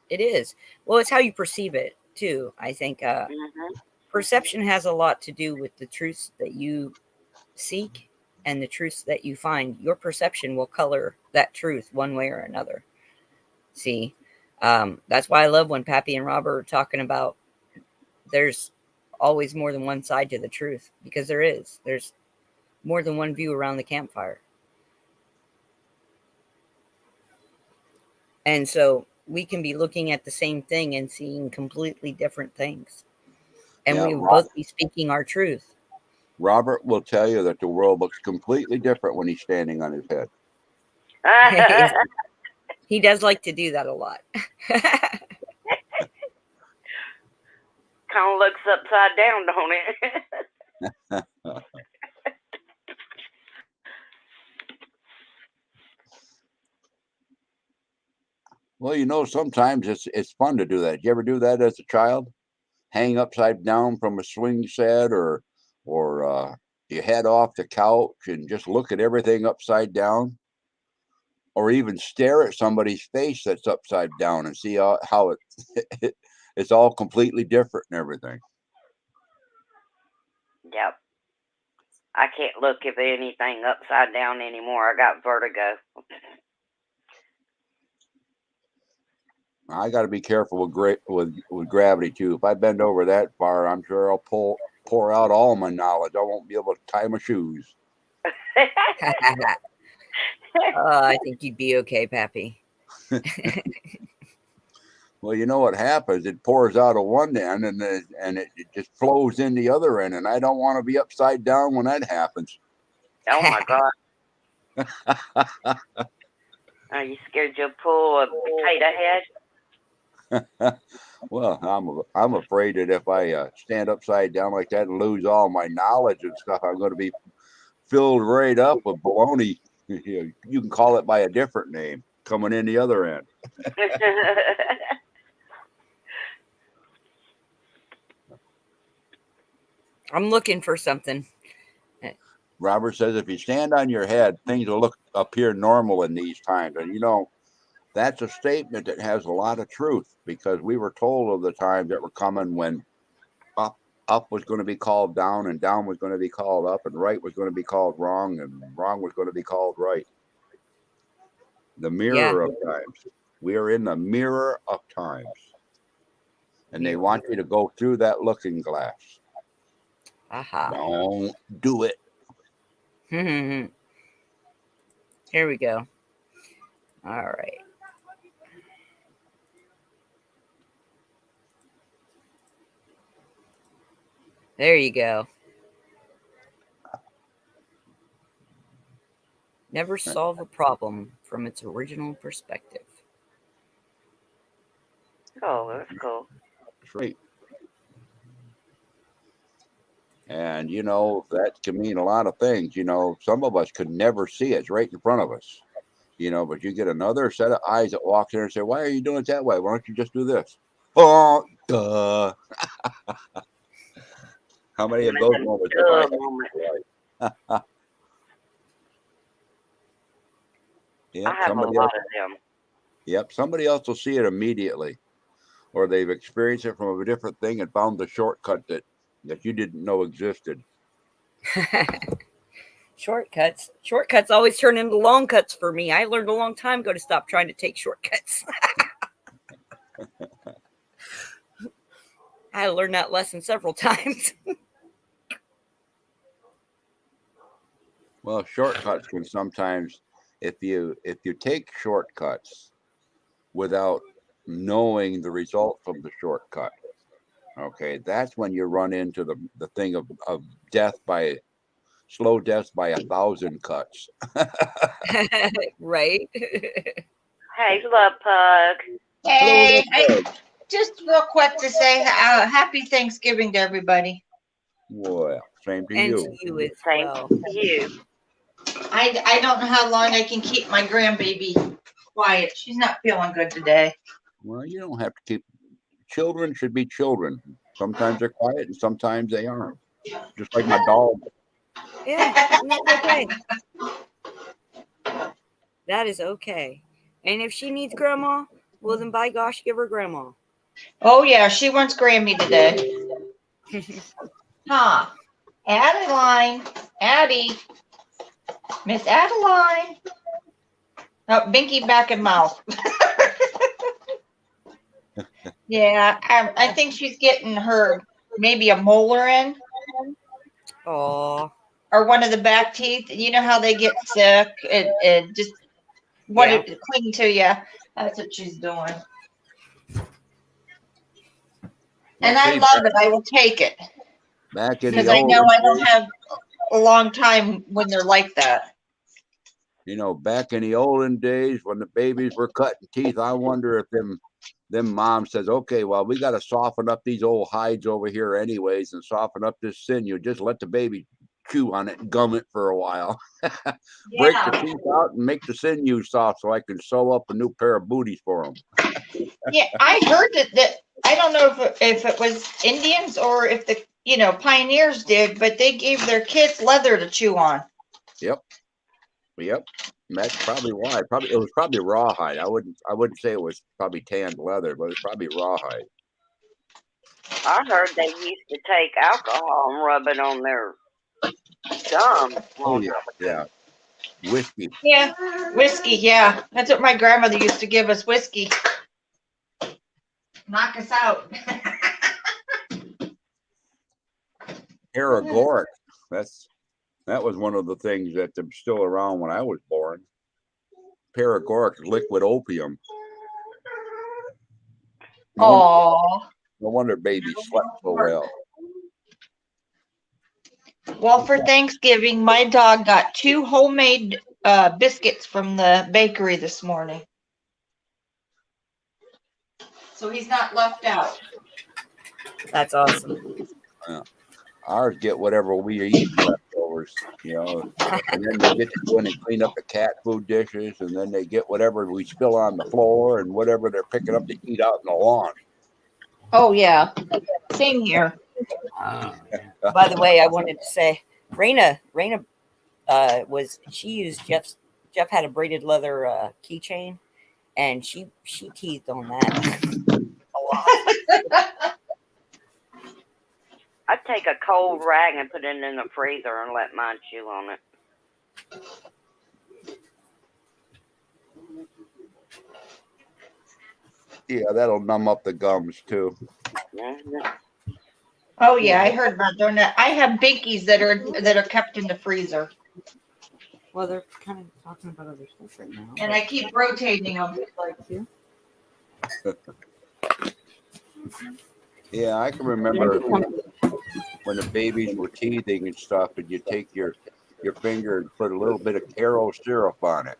Speaker 1: It is. Well, it's how you perceive it too. I think perception has a lot to do with the truths that you seek and the truths that you find. Your perception will color that truth one way or another. See, that's why I love when Pappy and Robert are talking about there's always more than one side to the truth, because there is. There's more than one view around the campfire. And so we can be looking at the same thing and seeing completely different things. And we will both be speaking our truth.
Speaker 4: Robert will tell you that the world looks completely different when he's standing on his head.
Speaker 1: He does like to do that a lot.
Speaker 3: Kind of looks upside down, don't it?
Speaker 4: Well, you know, sometimes it's fun to do that. Did you ever do that as a child? Hang upside down from a swing set, or you head off the couch and just look at everything upside down, or even stare at somebody's face that's upside down and see how it's all completely different and everything.
Speaker 3: Yep. I can't look at anything upside down anymore. I got vertigo.
Speaker 4: I got to be careful with gravity too. If I bend over that far, I'm sure I'll pour out all my knowledge. I won't be able to tie my shoes.
Speaker 1: I think you'd be okay, Pappy.
Speaker 4: Well, you know what happens? It pours out of one end and it just flows in the other end, and I don't want to be upside down when that happens.
Speaker 3: Oh my God. Are you scared you'll pull a potato head?
Speaker 4: Well, I'm afraid that if I stand upside down like that and lose all my knowledge and stuff, I'm going to be filled right up with baloney. You can call it by a different name coming in the other end.
Speaker 1: I'm looking for something.
Speaker 4: Robert says if you stand on your head, things will appear normal in these times. And you know, that's a statement that has a lot of truth, because we were told of the times that were coming when up was going to be called down, and down was going to be called up, and right was going to be called wrong, and wrong was going to be called right. The mirror of times. We are in the mirror of times. And they want you to go through that looking glass.
Speaker 1: Aha.
Speaker 4: Don't do it.
Speaker 1: Here we go. All right. There you go. Never solve a problem from its original perspective.
Speaker 3: Oh, that's cool.
Speaker 4: That's right. And, you know, that can mean a lot of things. You know, some of us could never see it. It's right in front of us. You know, but you get another set of eyes that walks in and say, why are you doing it that way? Why don't you just do this? Oh, duh. How many of those moments have I had? Yep,
Speaker 3: I have a lot of them.
Speaker 4: Yep, somebody else will see it immediately, or they've experienced it from a different thing and found the shortcut that you didn't know existed.
Speaker 1: Shortcuts. Shortcuts always turn into long cuts for me. I learned a long time ago to stop trying to take shortcuts. I learned that lesson several times.
Speaker 4: Well, shortcuts can sometimes, if you take shortcuts without knowing the result from the shortcut, okay, that's when you run into the thing of slow death by 1,000 cuts.
Speaker 1: Right?
Speaker 3: Hey, Love Pug.
Speaker 6: Hey, just real quick to say happy Thanksgiving to everybody.
Speaker 4: Well, same to
Speaker 1: And
Speaker 4: you.
Speaker 1: to you as
Speaker 3: Same
Speaker 1: well.
Speaker 3: to you.
Speaker 6: I don't know how long I can keep my grandbaby quiet. She's not feeling good today.
Speaker 4: Well, you don't have to keep. Children should be children. Sometimes they're quiet and sometimes they aren't. Just like my dog.
Speaker 1: Yeah, and that's okay. That is okay. And if she needs grandma, well then by gosh, give her grandma.
Speaker 6: Oh yeah, she wants Grammy today. Huh. Adeline. Addie. Miss Adeline. Oh, binky back and mouth. Yeah, I think she's getting her maybe a molar in.
Speaker 1: Oh.
Speaker 6: Or one of the back teeth. You know how they get sick and just want it cling to you. That's what she's doing. And I love it. I will take it.
Speaker 4: Back in
Speaker 6: Because
Speaker 4: the
Speaker 6: I know
Speaker 4: old
Speaker 6: I don't have a long time when they're like that.
Speaker 4: You know, back in the olden days when the babies were cutting teeth, I wonder if them moms says, okay, well, we got to soften up these old hides over here anyways and soften up this sinew. Just let the baby chew on it and gum it for a while. Break the teeth out and make the sinew soft so I can sew up a new pair of booties for them.
Speaker 6: Yeah, I heard that I don't know if it was Indians or if the pioneers did, but they gave their kids leather to chew on.
Speaker 4: Yep. That's probably why. It was probably rawhide. I wouldn't say it was probably tanned leather, but it's probably rawhide.
Speaker 3: I heard they used to take alcohol and rub it on their gum.
Speaker 4: Oh yeah. Whiskey.
Speaker 6: Yeah, whiskey. Yeah, that's what my grandmother used to give us, whiskey. Knock us out.
Speaker 4: Paregoric. That was one of the things that was still around when I was born. Paregoric, liquid opium.
Speaker 6: Oh.
Speaker 4: No wonder babies slept so well.
Speaker 6: Well, for Thanksgiving, my dog got 2 homemade biscuits from the bakery this morning. So he's not left out.
Speaker 1: That's awesome.
Speaker 4: Ours get whatever we eat left over. hours, you know, and then they get to go in and clean up the cat food dishes, and then they get whatever we spill on the floor and whatever they're picking up to eat out in the lawn.
Speaker 6: Oh yeah, same here.
Speaker 1: By the way, I wanted to say, Raina Jeff had a braided leather keychain, and she teased on that a lot.
Speaker 3: I'd take a cold rag and put it in the freezer and let mine chew on it.
Speaker 4: Yeah, that'll numb up the gums too.
Speaker 3: Mhm.
Speaker 6: Oh yeah, I heard about doing that. I have binkies that are kept in the freezer,
Speaker 1: Well, they're kind of talking about other stuff right now.
Speaker 6: and I keep rotating them.
Speaker 4: Yeah, I can remember when the babies were teething and stuff, and you take your finger and put a little bit of Caro syrup on it,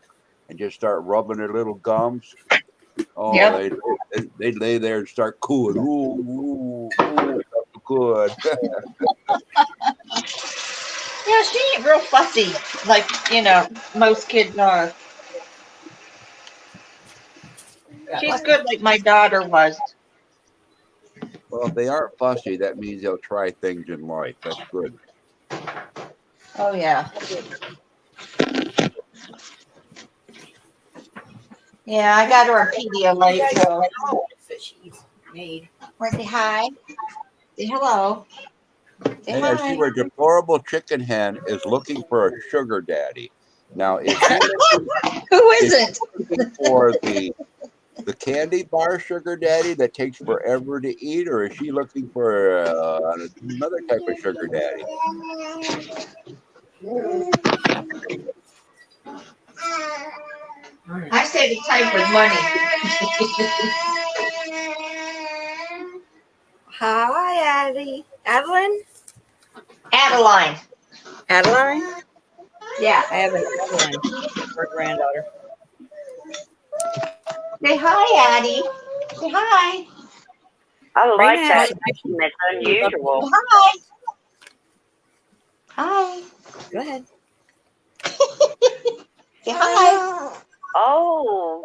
Speaker 4: and just start rubbing their little gums. Oh,
Speaker 6: Yep.
Speaker 4: they'd lay there and start cooing. Ooh, that's good.
Speaker 6: Yeah, she ain't real fussy like most kids are. She's good like my daughter was.
Speaker 4: Well, if they aren't fussy, that means they'll try things in life. That's good.
Speaker 6: Oh yeah. Yeah, I got her a Pedialyte. So.
Speaker 1: that she's made.
Speaker 6: Say hi. Say hello. Say
Speaker 4: Hey, I
Speaker 6: hi.
Speaker 4: see where deplorable chicken hen is looking for a sugar daddy. Now, is she looking,
Speaker 6: Who isn't?
Speaker 4: looking for the candy bar sugar daddy that takes forever to eat, or is she looking for another type of sugar daddy?
Speaker 6: I say the type with money.
Speaker 1: Hi, Addie. Adeline?
Speaker 6: Adeline.
Speaker 1: Adeline?
Speaker 6: Yeah.
Speaker 1: I have an Adeline, her granddaughter.
Speaker 6: Say hi, Addie. Say hi.
Speaker 3: I like
Speaker 1: Raina
Speaker 3: that
Speaker 1: has-
Speaker 3: name. It's unusual.
Speaker 6: Hi. Hi.
Speaker 1: Go ahead.
Speaker 6: Say hi.
Speaker 3: Oh,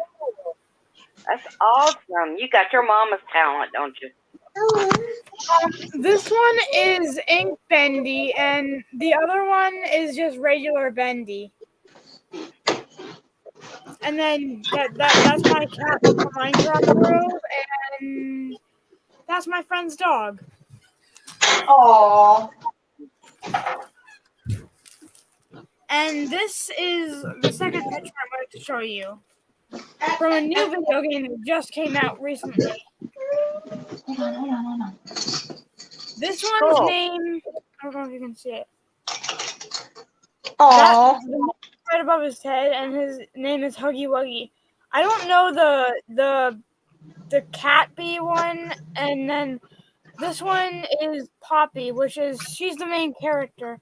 Speaker 3: that's awesome. You got your mama's talent, don't you?
Speaker 5: This one is Ink Bendy, and the other one is just regular Bendy. And then that's my cat from the Minecraft world, and that's my friend's dog.
Speaker 6: Aww.
Speaker 5: And this is the second picture I'm going to show you from a new video game that just came out recently.
Speaker 6: Hold on.
Speaker 5: This one's
Speaker 3: Cool.
Speaker 5: name, I don't know if you can see it.
Speaker 6: Aww.
Speaker 5: The name right above his head, and his name is Huggy Wuggy. I don't know the cat bee one, and then this one is Poppy, which is she's the main character.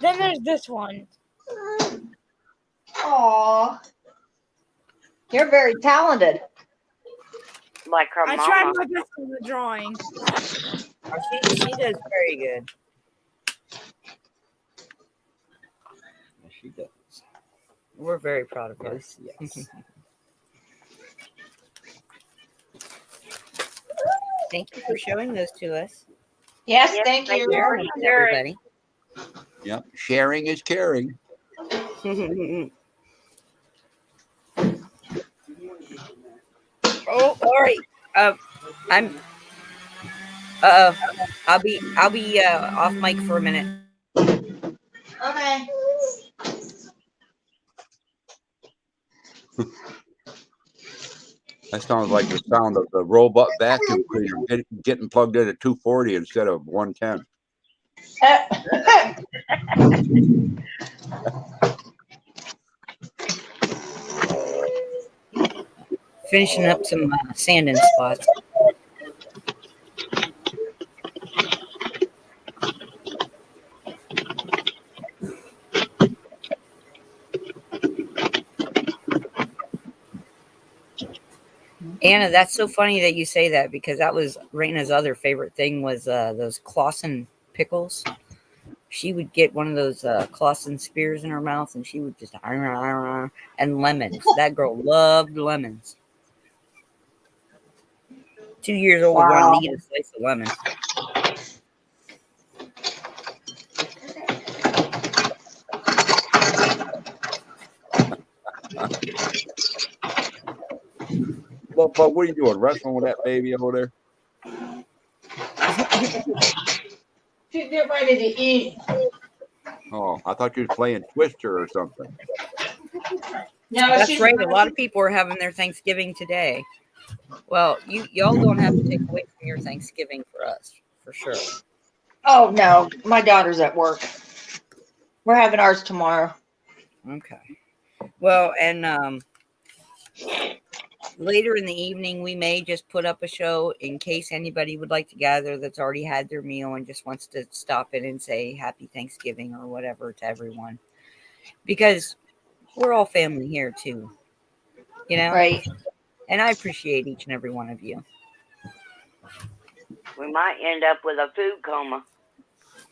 Speaker 5: Then there's this one.
Speaker 6: Aww. You're very talented.
Speaker 3: Like her
Speaker 5: I tried
Speaker 3: mama.
Speaker 5: my best in the drawing.
Speaker 1: Oh, she does very good.
Speaker 2: Yes, she does.
Speaker 1: We're very proud of her.
Speaker 2: Yes.
Speaker 1: Thank you for showing those to us.
Speaker 6: Yes,
Speaker 3: Yes,
Speaker 6: thank
Speaker 3: thank
Speaker 6: you.
Speaker 3: you.
Speaker 1: Sharing with
Speaker 3: Sure.
Speaker 1: everybody.
Speaker 4: Yep, sharing is caring.
Speaker 1: Oh, all right. I'm. I'll be off mic for a minute.
Speaker 6: Okay.
Speaker 4: That sounds like the sound of the robot vacuum cleaner getting plugged in at 240 instead of 110.
Speaker 1: Finishing up some sanding spots. Anna, that's so funny that you say that, because that was Raina's other favorite thing was those Clausen pickles. she would get one of those Clausen spears in her mouth, and she would just and lemons. That girl loved lemons. 2 years old,
Speaker 6: Wow.
Speaker 1: wanted to eat a slice of lemon.
Speaker 4: But what are you doing? Wrestling with that baby over there?
Speaker 6: She's getting ready to eat.
Speaker 4: Oh, I thought you was playing Twister or something.
Speaker 6: No,
Speaker 1: That's
Speaker 6: she's
Speaker 1: right. A lot of people are having their Thanksgiving today. Well, y'all don't have to take away from your Thanksgiving for us, for sure.
Speaker 6: Oh no, my daughter's at work. We're having ours tomorrow.
Speaker 1: Okay. Well, and later in the evening, we may just put up a show in case anybody would like to gather that's already had their meal and just wants to stop in and say Happy Thanksgiving or whatever to everyone. Because we're all family here too, you know?
Speaker 6: Right.
Speaker 1: And I appreciate each and every one of you.
Speaker 3: We might end up with a food coma.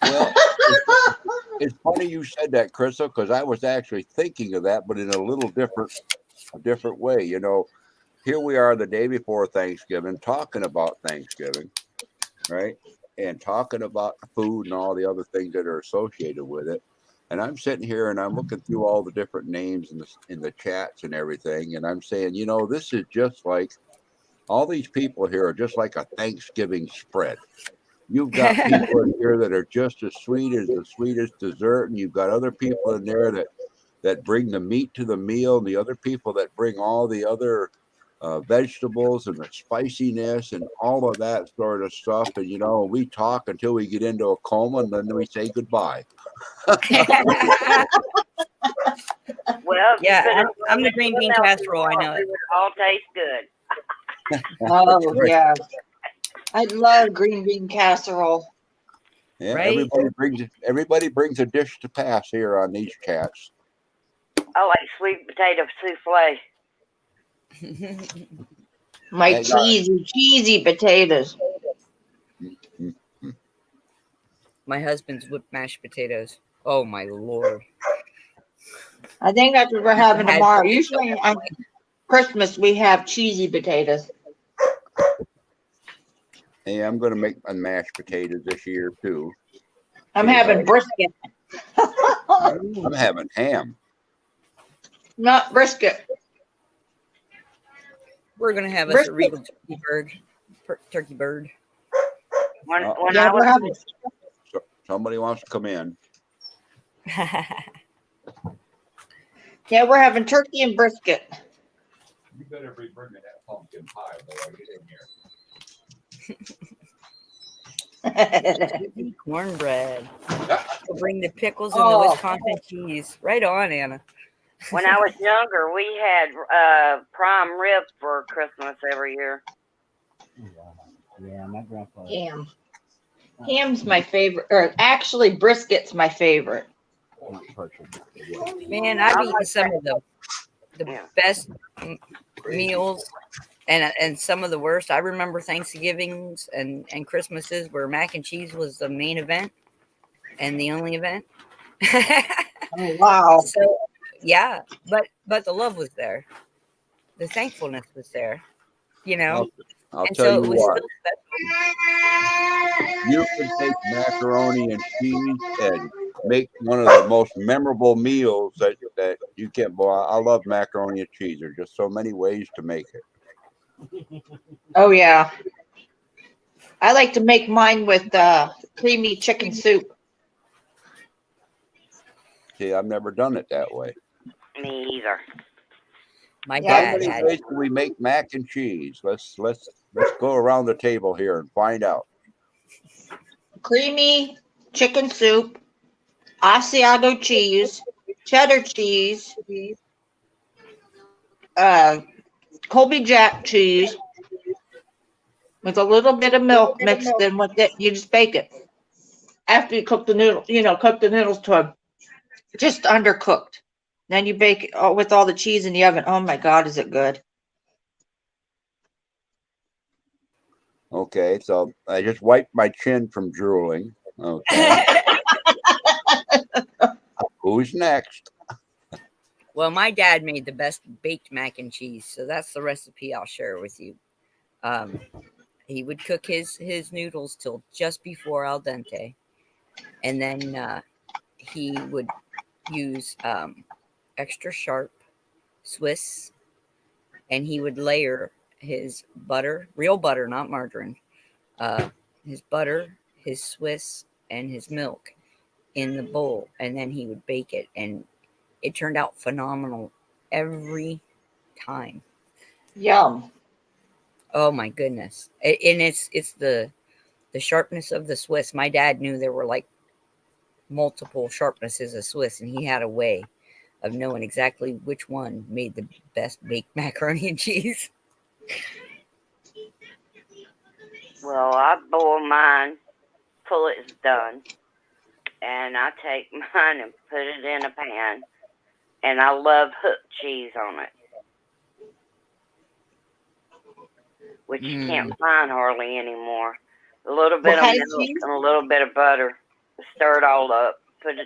Speaker 4: Well, it's funny you said that, Crystal, because I was actually thinking of that, but in a little different way. You know, here we are the day before Thanksgiving, talking about Thanksgiving, right? And talking about food and all the other things that are associated with it. And I'm sitting here and I'm looking through all the different names in the chats and everything, and I'm saying, you know, this is just like all these people here are just like a Thanksgiving spread. You've got people in here that are just as sweet as the sweetest dessert, and you've got other people in there that bring the meat to the meal, and the other people that bring all the other vegetables and the spiciness and all of that sort of stuff. And you know, we talk until we get into a coma, and then we say goodbye.
Speaker 3: Well,
Speaker 1: Yeah, I'm the green bean casserole. I know
Speaker 3: it
Speaker 1: it.
Speaker 3: would all taste good.
Speaker 6: Oh yeah. I love green bean casserole.
Speaker 4: Yeah,
Speaker 1: Right?
Speaker 4: everybody brings a dish to pass here on these chats.
Speaker 3: I like sweet potato souffle.
Speaker 6: My
Speaker 4: Hey, guys.
Speaker 6: cheesy potatoes.
Speaker 1: My husband's whipped mashed potatoes. Oh my Lord.
Speaker 6: I think that's what we're having
Speaker 1: Had
Speaker 6: tomorrow.
Speaker 1: to-
Speaker 6: Usually on Christmas we have cheesy potatoes.
Speaker 4: Hey, I'm going to make my mashed potatoes this year too.
Speaker 6: I'm
Speaker 4: Yeah.
Speaker 6: having brisket.
Speaker 4: I'm having ham.
Speaker 6: Not brisket.
Speaker 1: We're gonna have us
Speaker 6: Brisket.
Speaker 1: a regal turkey bird.
Speaker 3: When
Speaker 6: Yeah,
Speaker 3: I
Speaker 6: we're
Speaker 3: was
Speaker 6: having.
Speaker 4: So somebody wants to come in.
Speaker 6: Yeah, we're having turkey and brisket.
Speaker 4: You better be bringing that pumpkin pie before I get in here.
Speaker 1: Cornbread. We'll bring the pickles and
Speaker 6: Oh.
Speaker 1: the Wisconsin cheese. Right on, Anna.
Speaker 3: when I was younger, we had prime rib for Christmas every year.
Speaker 2: Yeah, my grandpa.
Speaker 6: Ham. Ham's my favorite, or actually brisket's my favorite.
Speaker 1: Man, I've
Speaker 3: I
Speaker 1: eaten
Speaker 3: like
Speaker 1: some of the
Speaker 3: Yeah.
Speaker 1: best meals and some of the worst. I remember Thanksgivings and Christmases where mac and cheese was the main event and the only event.
Speaker 6: Oh, wow.
Speaker 1: So yeah, but the love was there. The thankfulness was there, you know.
Speaker 4: I'll
Speaker 1: And
Speaker 4: tell
Speaker 1: so
Speaker 4: you
Speaker 1: it was
Speaker 4: what.
Speaker 1: still special.
Speaker 4: You can take macaroni and cheese and make one of the most memorable meals that you can. Boy, I love macaroni and cheese. There's just so many ways to make it.
Speaker 6: Oh yeah. I like to make mine with creamy chicken soup.
Speaker 4: See, I've never done it that way.
Speaker 3: Me either.
Speaker 1: My
Speaker 6: Yeah,
Speaker 4: How
Speaker 1: dad
Speaker 4: many
Speaker 1: had
Speaker 4: ways can we make mac and cheese? Let's go around the table here and find out.
Speaker 6: Creamy chicken soup, Asiago cheese, cheddar cheese, Colby Jack cheese, with a little bit of milk mixed in with it. You just bake it. After you cook the noodle, cook the noodles to just undercooked. Then you bake it with all the cheese in the oven. Oh my God, is it good?
Speaker 4: Okay, so I just wiped my chin from drooling. Okay. Who's next?
Speaker 1: Well, my dad made the best baked mac and cheese, so that's the recipe I'll share with you. Um, he would cook his noodles till just before al dente, and then he would use extra sharp Swiss, and he would layer his butter, real butter, not margarine, his butter, his Swiss, and his milk in the bowl, and then he would bake it, and it turned out phenomenal every time.
Speaker 6: Yum.
Speaker 1: Oh my goodness! And it's the sharpness of the Swiss. My dad knew there were like multiple sharpnesses of Swiss, and he had a way of knowing exactly which one made the best baked macaroni and cheese.
Speaker 3: Well, I boil mine till it's done, and I take mine and put it in a pan, and I love hook cheese on it, which you can't find hardly anymore. A little bit of
Speaker 6: kind of
Speaker 3: milk
Speaker 6: cheese?
Speaker 3: and a little bit of butter. Stir it all up. Put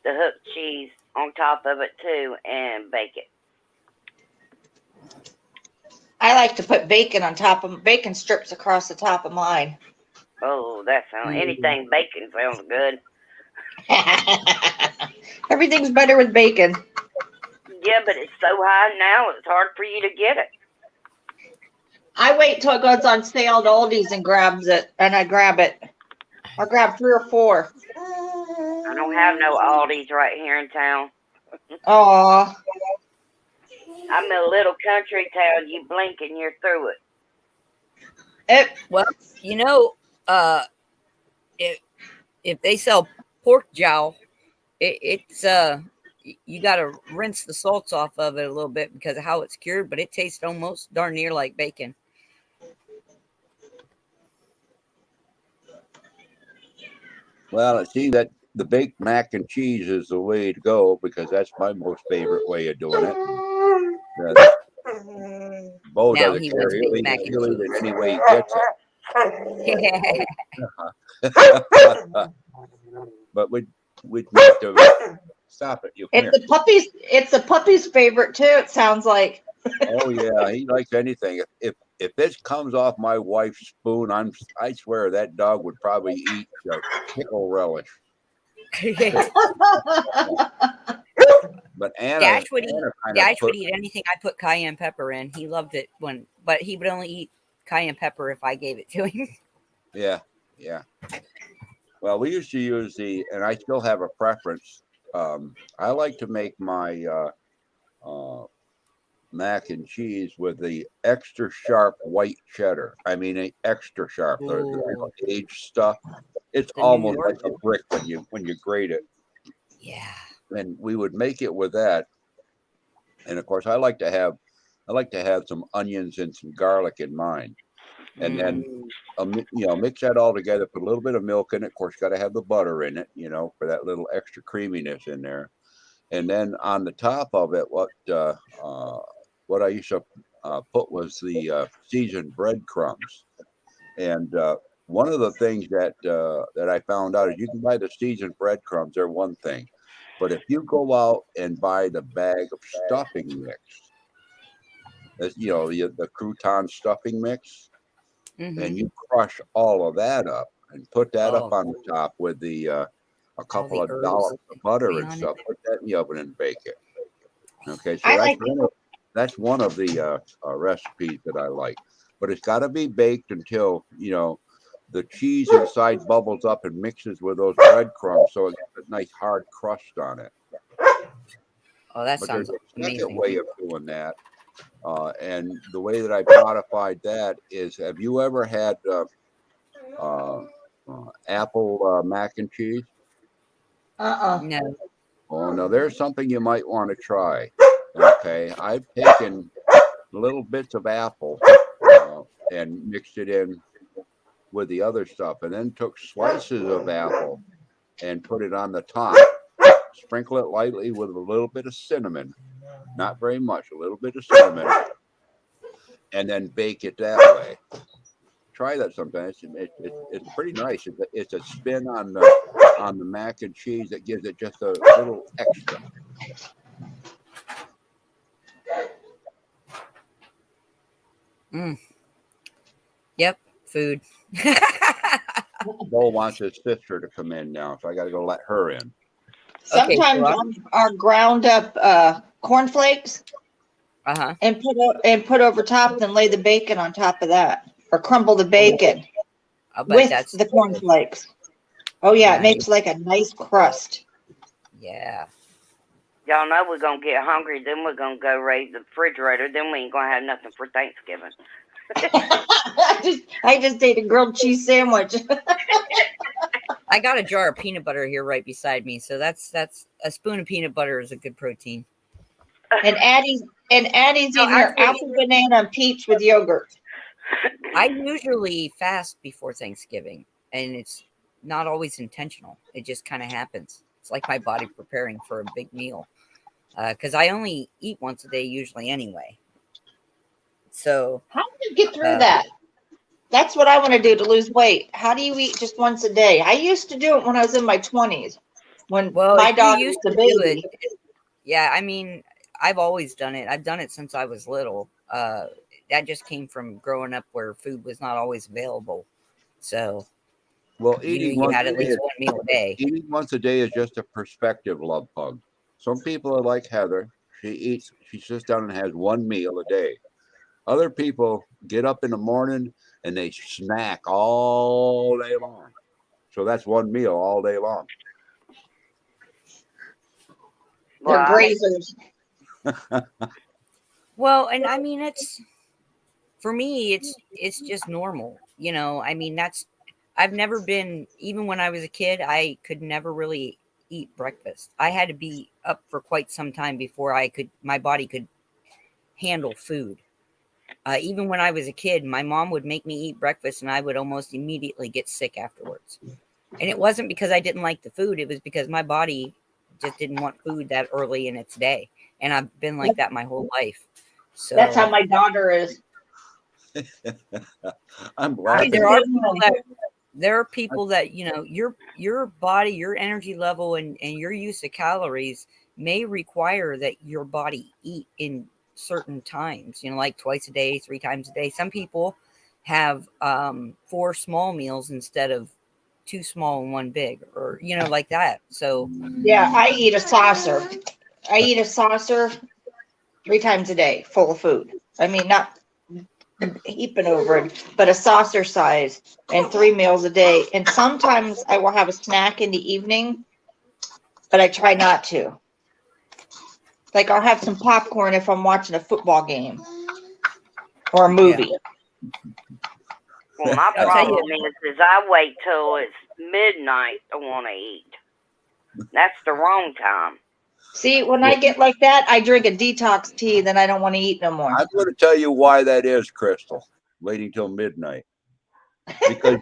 Speaker 3: the hook cheese on top of it too, and bake it.
Speaker 6: I like to put bacon on top of bacon strips across the top of mine.
Speaker 3: Oh, that sounds anything bacon sounds good.
Speaker 6: Everything's better with bacon.
Speaker 3: Yeah, but it's so high now; it's hard for you to get it.
Speaker 6: I wait till it goes on sale at Aldi's and I grab it. I'll grab 3 or 4.
Speaker 3: I don't have no Aldi's right here in town.
Speaker 6: Oh,
Speaker 3: I'm in a little country town. You blink and you're through it.
Speaker 1: Well, you know, if they sell pork jowl, it's you got to rinse the salts off of it a little bit because of how it's cured, but it tastes almost darn near like bacon.
Speaker 4: Well, it seems that the baked mac and cheese is the way to go because that's my most favorite way of doing it. Bo
Speaker 1: Now
Speaker 4: doesn't
Speaker 1: he
Speaker 4: care.
Speaker 1: wants
Speaker 4: He'll
Speaker 1: baked
Speaker 4: eat
Speaker 1: mac and
Speaker 4: it
Speaker 1: cheese.
Speaker 4: any way he gets it. But we'd make the stop it. You come here.
Speaker 6: it's the puppy's favorite too, it sounds like.
Speaker 4: Oh yeah, he likes anything. If this comes off my wife's spoon, I swear that dog would probably eat pickle relish. But
Speaker 1: Dash would eat anything I put cayenne pepper in. He loved it but he would only eat cayenne pepper if I gave it to him.
Speaker 4: Yeah. Well, we used to use and I still have a preference. I like to make my mac and cheese with the extra sharp white cheddar. I mean, extra sharp. The aged stuff. It's almost like a brick when you grate it.
Speaker 1: Yeah.
Speaker 4: And we would make it with that. And of course, I like to have some onions and some garlic in mine. And then, mix that all together. Put a little bit of milk in it. Of course, got to have the butter in it, for that little extra creaminess in there. And then on the top of it, what I used to put was the seasoned breadcrumbs. And one of the things that I found out is you can buy the seasoned breadcrumbs. They're one thing, but if you go out and buy the bag of stuffing mix, the crouton stuffing mix.
Speaker 1: Mm-hmm.
Speaker 4: And you crush all of that up and put that up on the top with a couple of dollops of butter and stuff. Put that in the oven and bake it. Okay, so that's one of the recipes that I like. But it's got to be baked until the cheese inside bubbles up and mixes with those breadcrumbs, so it gets a nice hard crust on it.
Speaker 1: Oh, that sounds amazing.
Speaker 4: There's a second way of doing that. And the way that I modified that is, have you ever had apple mac and cheese?
Speaker 1: No.
Speaker 4: Oh, no, there's something you might want to try. Okay, I've taken little bits of apple and mixed it in with the other stuff, and then took slices of apple and put it on the top. Sprinkle it lightly with a little bit of cinnamon. Not very much, a little bit of cinnamon, and then bake it that way. Try that sometime. It's pretty nice. It's a spin on on the mac and cheese that gives it just a little extra.
Speaker 1: Yep, food.
Speaker 4: Bo wants his sister to come in now, so I got to go let her in.
Speaker 1: Okay,
Speaker 6: Sometimes
Speaker 1: so
Speaker 6: our ground up cornflakes
Speaker 1: uh-huh.
Speaker 6: and put over top, then lay the bacon on top of that, or crumble the bacon
Speaker 1: I'll bet
Speaker 6: with
Speaker 1: that's
Speaker 6: the cornflakes. Oh yeah, it
Speaker 1: Nice.
Speaker 6: makes like a nice crust.
Speaker 1: Yeah.
Speaker 3: Y'all know we're gonna get hungry, then we're gonna go raid the refrigerator, then we ain't gonna have nothing for Thanksgiving.
Speaker 6: I just ate a grilled cheese sandwich.
Speaker 1: I got a jar of peanut butter here right beside me, so that's a spoon of peanut butter is a good protein.
Speaker 6: And Addie's eating her
Speaker 1: actually-
Speaker 6: apple, banana, and peach with yogurt.
Speaker 1: I usually fast before Thanksgiving, and it's not always intentional. It just kind of happens. It's like my body preparing for a big meal, because I only eat once a day usually anyway. So
Speaker 6: How do you get through that? That's what I want to do to lose weight. How do you eat just once a day? I used to do it when I was in my 20s, when my
Speaker 1: if you
Speaker 6: daughter
Speaker 1: used
Speaker 6: was
Speaker 1: to
Speaker 6: a
Speaker 1: do
Speaker 6: baby.
Speaker 1: it, yeah. I mean, I've always done it. I've done it since I was little. That just came from growing up where food was not always available. So
Speaker 4: Well,
Speaker 1: you had at least one meal a day.
Speaker 4: Eating once a day is just a perspective, love pug. Some people are like Heather. She sits down and has one meal a day. Other people get up in the morning and they snack all day long. So that's one meal all day long.
Speaker 6: They're
Speaker 3: Wow.
Speaker 6: grazers.
Speaker 1: Well, and I mean, it's for me, it's just normal. You know, I mean, I've never been, even when I was a kid, I could never really eat breakfast. I had to be up for quite some time before my body could handle food. Even when I was a kid, my mom would make me eat breakfast and I would almost immediately get sick afterwards. And it wasn't because I didn't like the food. It was because my body just didn't want food that early in its day. And I've been like that my whole life. So
Speaker 6: That's how my daughter is.
Speaker 4: I'm glad.
Speaker 1: There are people that, you know, your body, your energy level and your use of calories may require that your body eat in certain times, you know, like twice a day, 3 times a day. Some people have 4 small meals instead of 2 small and 1 big, or, you know, like that. So
Speaker 6: Yeah, I eat a saucer. I eat a saucer 3 times a day full of food. I mean, not heaping over it, but a saucer size, and 3 meals a day. And sometimes I will have a snack in the evening, but I try not to. Like I'll have some popcorn if I'm watching a football game or a movie.
Speaker 3: Well, my
Speaker 1: I'll tell you-
Speaker 3: problem is I wait till it's midnight to want to eat. That's the wrong time.
Speaker 6: See, when I get like that, I drink a detox tea, then I don't want to eat no more.
Speaker 4: I'm going to tell you why that is, Crystal, waiting till midnight. Because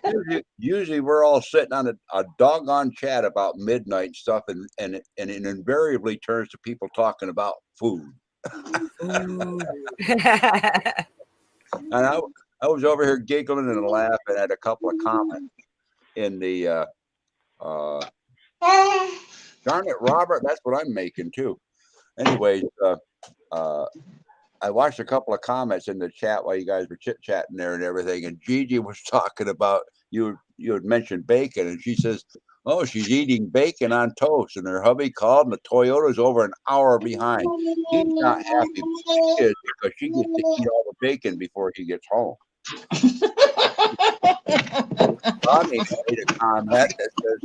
Speaker 4: usually we're all sitting on a doggone chat about midnight and stuff, and it invariably turns to people talking about food. And I was over here giggling and laughing at a couple of comments in the darn it, Robert, that's what I'm making too. Anyways, I watched a couple of comments in the chat while you guys were chit-chatting there and everything, and Gigi was talking about you had mentioned bacon, and she says, oh, she's eating bacon on toast, and her hubby called, and the Toyota's over an hour behind. He's not happy, but she is, because she gets to eat all the bacon before he gets home. Rodney made a comment that says,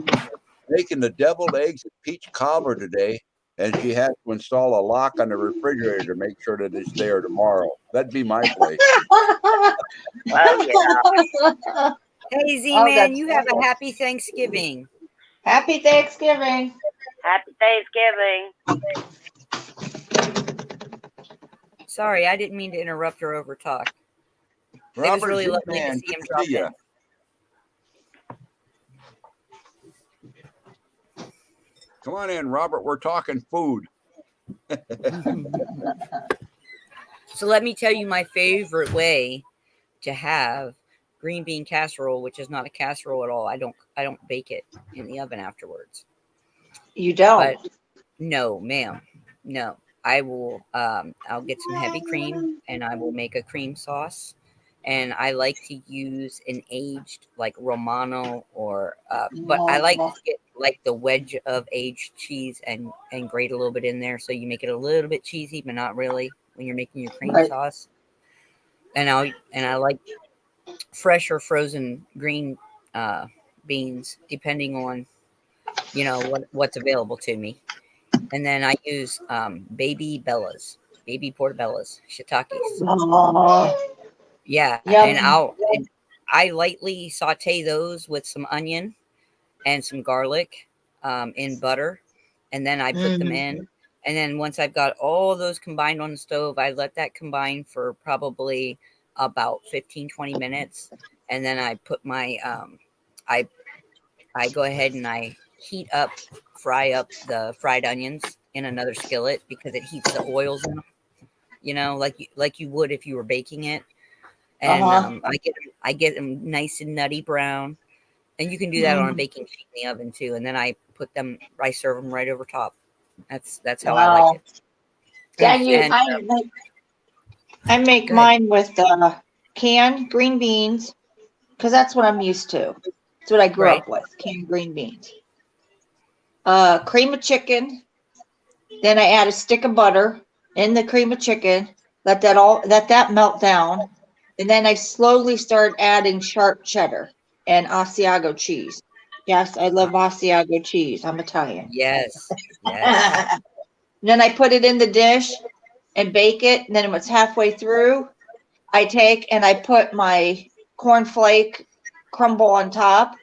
Speaker 4: making the deviled eggs and peach cobbler today, and she has to install a lock on the refrigerator to make sure that it's there tomorrow. That'd be my place.
Speaker 3: Oh, yeah.
Speaker 1: Hey, Z
Speaker 6: Oh,
Speaker 1: Man,
Speaker 6: that's
Speaker 1: you have a
Speaker 6: funny.
Speaker 1: happy Thanksgiving.
Speaker 6: Happy Thanksgiving.
Speaker 3: Happy Thanksgiving.
Speaker 1: Sorry, I didn't mean to interrupt or overtalk. It was
Speaker 4: Robert
Speaker 1: really
Speaker 4: Z.
Speaker 1: lovely to
Speaker 4: Man,
Speaker 1: see him
Speaker 4: good
Speaker 1: drop
Speaker 4: see ya.
Speaker 1: in.
Speaker 4: Come on in, Robert. We're talking food.
Speaker 1: So let me tell you my favorite way to have green bean casserole, which is not a casserole at all. I don't bake it in the oven afterwards.
Speaker 6: You don't.
Speaker 1: But no, ma'am. No. I will I'll get some heavy cream and I will make a cream sauce. And I like to use an aged like Romano or but I like to get like the wedge of aged cheese and grate a little bit in there so you make it a little bit cheesy, but not really when you're making your cream
Speaker 6: Right.
Speaker 1: sauce. And I like fresh or frozen green beans depending on what's available to me. And then I use baby portobellas, shiitakes.
Speaker 6: Oh,
Speaker 1: Yeah,
Speaker 6: yum.
Speaker 1: and I lightly saute those with some onion and some garlic in butter, and then I put them in. And then once I've got all those combined on the stove, I let that combine for probably about 15-20 minutes, and then I put my I go ahead and I fry up the fried onions in another skillet because it heats the oils in them, like you would if you were baking it. And I get them nice and nutty brown, and you can do that on a baking sheet in the oven too. And then I serve them right over top. That's how I like it.
Speaker 6: Yeah, I make
Speaker 1: Good.
Speaker 6: mine with canned green beans because that's what I'm used to. That's what I grew
Speaker 1: Right.
Speaker 6: up with, canned green beans. Cream of chicken. Then I add a stick of butter in the cream of chicken. Let that melt down. And then I slowly start adding sharp cheddar and Asiago cheese. Yes, I love Asiago cheese. I'm Italian.
Speaker 1: Yes. Yes.
Speaker 6: Then I put it in the dish and bake it. And then when it's halfway through, I take and I put my cornflake crumble on top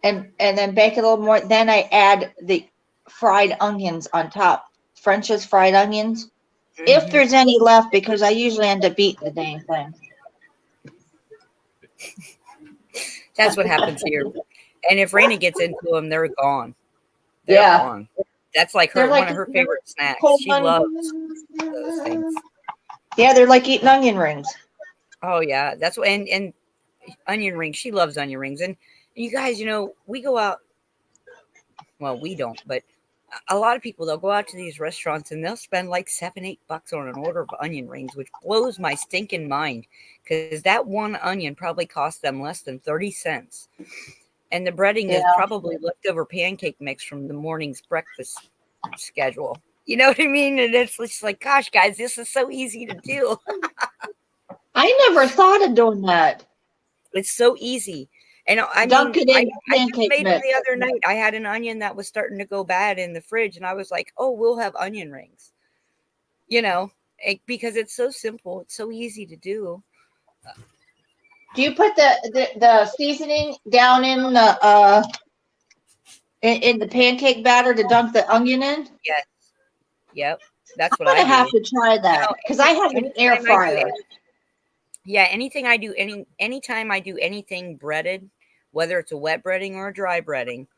Speaker 6: and then bake it a little more. Then I add the fried onions on top. French's fried onions. If there's any left, because I usually end up eating the dang thing.
Speaker 1: That's what happens here. And if Raina gets into them, they're gone.
Speaker 6: Yeah.
Speaker 1: Gone. That's like
Speaker 6: They're
Speaker 1: one of her favorite snacks. She loves those things.
Speaker 6: Yeah, they're like eating onion rings.
Speaker 1: Oh yeah, that's what. And onion rings. She loves onion rings. And you guys, we go out. Well, we don't, but a lot of people, they'll go out to these restaurants and they'll spend like $7-8 on an order of onion rings, which blows my stinking mind because that one onion probably cost them less than 30 cents. And the breading is probably leftover pancake mix from the morning's breakfast schedule. You know what I mean? And it's just like, gosh, guys, this is so easy to do.
Speaker 6: I never thought of doing that.
Speaker 1: It's so easy. And I
Speaker 6: Dunk
Speaker 1: mean,
Speaker 6: it in
Speaker 1: I just
Speaker 6: pancake
Speaker 1: made
Speaker 6: mix.
Speaker 1: it the other night. I had an onion that was starting to go bad in the fridge, and I was like, "Oh, we'll have onion rings," because it's so simple. It's so easy to do.
Speaker 6: Do you put the seasoning down in the pancake batter to dunk the onion in?
Speaker 1: Yes. Yep. That's
Speaker 6: I'm
Speaker 1: what
Speaker 6: gonna
Speaker 1: I
Speaker 6: have
Speaker 1: do.
Speaker 6: to try that because I have an air
Speaker 1: Anytime I do
Speaker 6: fryer.
Speaker 1: Yeah, anything I do, anytime I do anything breaded, whether it's a wet breading or a dry breading,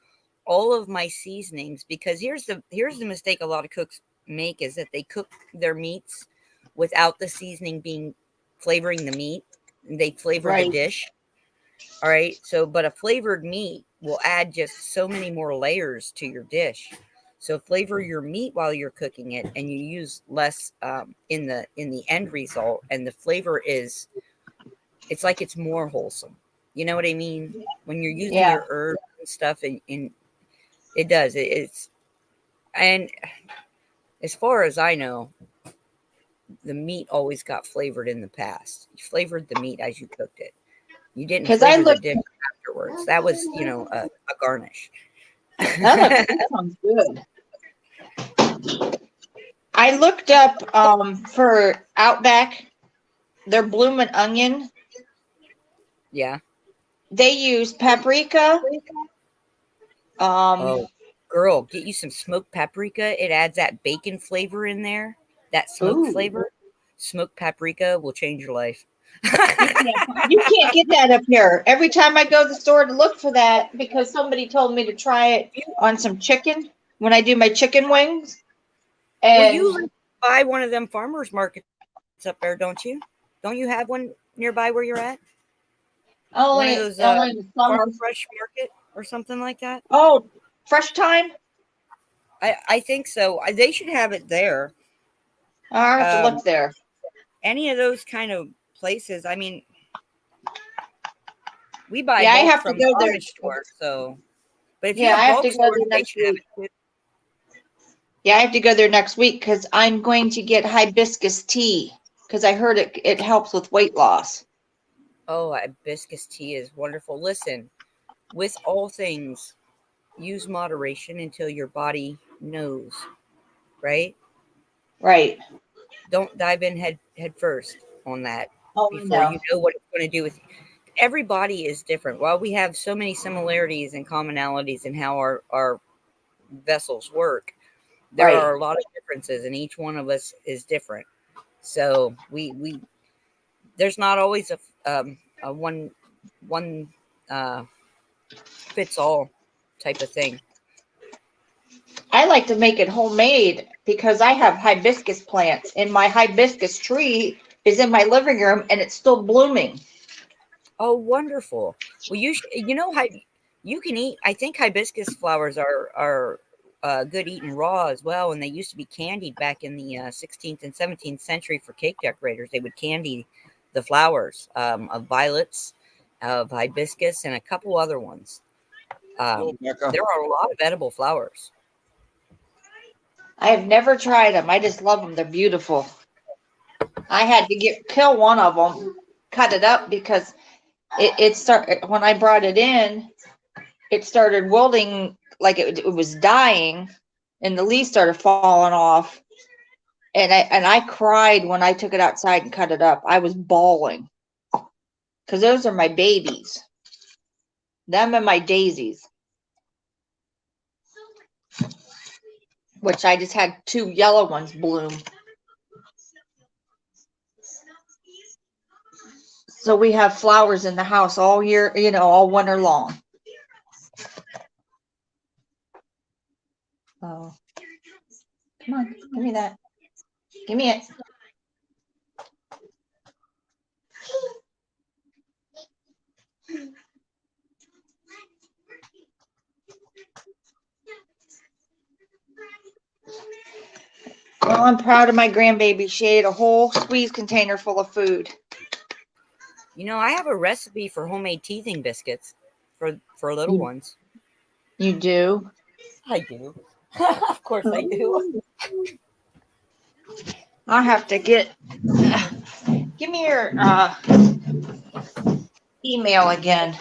Speaker 1: all of my seasonings, because here's the mistake a lot of cooks make is that they cook their meats without the seasoning flavoring the meat. They flavor the dish. All right. So, but a flavored meat will add just so many more layers to your dish. So flavor your meat while you're cooking it, and you use less in the end result. And the flavor it's like it's more wholesome. You know what I mean? When you're using your herbs and stuff, and it does. And as far as I know, the meat always got flavored in the past. You flavored the meat as you cooked it. You didn't flavor the dish afterwards. That was, a garnish.
Speaker 6: That sounds good. I looked up for Outback, their bloomin' onion.
Speaker 1: Yeah.
Speaker 6: They use paprika.
Speaker 1: Oh, girl, get you some smoked paprika. It adds that bacon flavor in there. That smoke flavor. Smoked paprika will change your life.
Speaker 6: You can't get that up here. Every time I go to the store to look for that, because somebody told me to try it on some chicken when I do my chicken wings. And
Speaker 1: well, you buy one of them farmers markets up there, don't you? Don't you have one nearby where you're at? One of
Speaker 6: Only,
Speaker 1: those
Speaker 6: only in the summer.
Speaker 1: farm fresh market or something like that.
Speaker 6: Oh, Fresh Time?
Speaker 1: I think so. They should have it there.
Speaker 6: I have to
Speaker 1: Um,
Speaker 6: look there.
Speaker 1: Any of those kind of places. I mean, we buy
Speaker 6: Yeah, I
Speaker 1: bulk
Speaker 6: have to
Speaker 1: from
Speaker 6: go there.
Speaker 1: garbage stores, so. But if you
Speaker 6: Yeah, I
Speaker 1: have
Speaker 6: have
Speaker 1: bulk
Speaker 6: to go
Speaker 1: stores,
Speaker 6: there
Speaker 1: they
Speaker 6: next
Speaker 1: should have
Speaker 6: week.
Speaker 1: it too.
Speaker 6: Yeah, I have to go there next week because I'm going to get hibiscus tea because I heard it helps with weight loss.
Speaker 1: Oh, hibiscus tea is wonderful. Listen, with all things, use moderation until your body knows, right?
Speaker 6: Right.
Speaker 1: Don't dive in head first on that
Speaker 6: Oh,
Speaker 1: before
Speaker 6: no.
Speaker 1: you know what it's going to do with you. Everybody is different. While we have so many similarities and commonalities in how our vessels work, there
Speaker 6: Right.
Speaker 1: are a lot of differences, and each one of us is different. So we there's not always a one fits all type of thing.
Speaker 6: I like to make it homemade because I have hibiscus plants and my hibiscus tree is in my living room and it's still blooming.
Speaker 1: Oh, wonderful. Well, you can eat. I think hibiscus flowers are good eating raw as well, and they used to be candied back in the 16th and 17th century for cake decorators. They would candy the flowers of violets, of hibiscus, and a couple other ones.
Speaker 4: Oh, Becca.
Speaker 1: There are a lot of edible flowers.
Speaker 6: I have never tried them. I just love them. They're beautiful. I had to kill one of them, cut it up because it started when I brought it in. It started wilting like it was dying, and the leaves started falling off. And I cried when I took it outside and cut it up. I was bawling because those are my babies. Them and my daisies, which I just had 2 yellow ones bloom. So we have flowers in the house all year, all winter long. Oh, come on, give me that. Give me it. Well, I'm proud of my grandbaby. She ate a whole squeeze container full of food.
Speaker 1: I have a recipe for homemade teething biscuits for little ones.
Speaker 6: You do?
Speaker 1: I do. Of course I do.
Speaker 6: I'll have to give me your email again.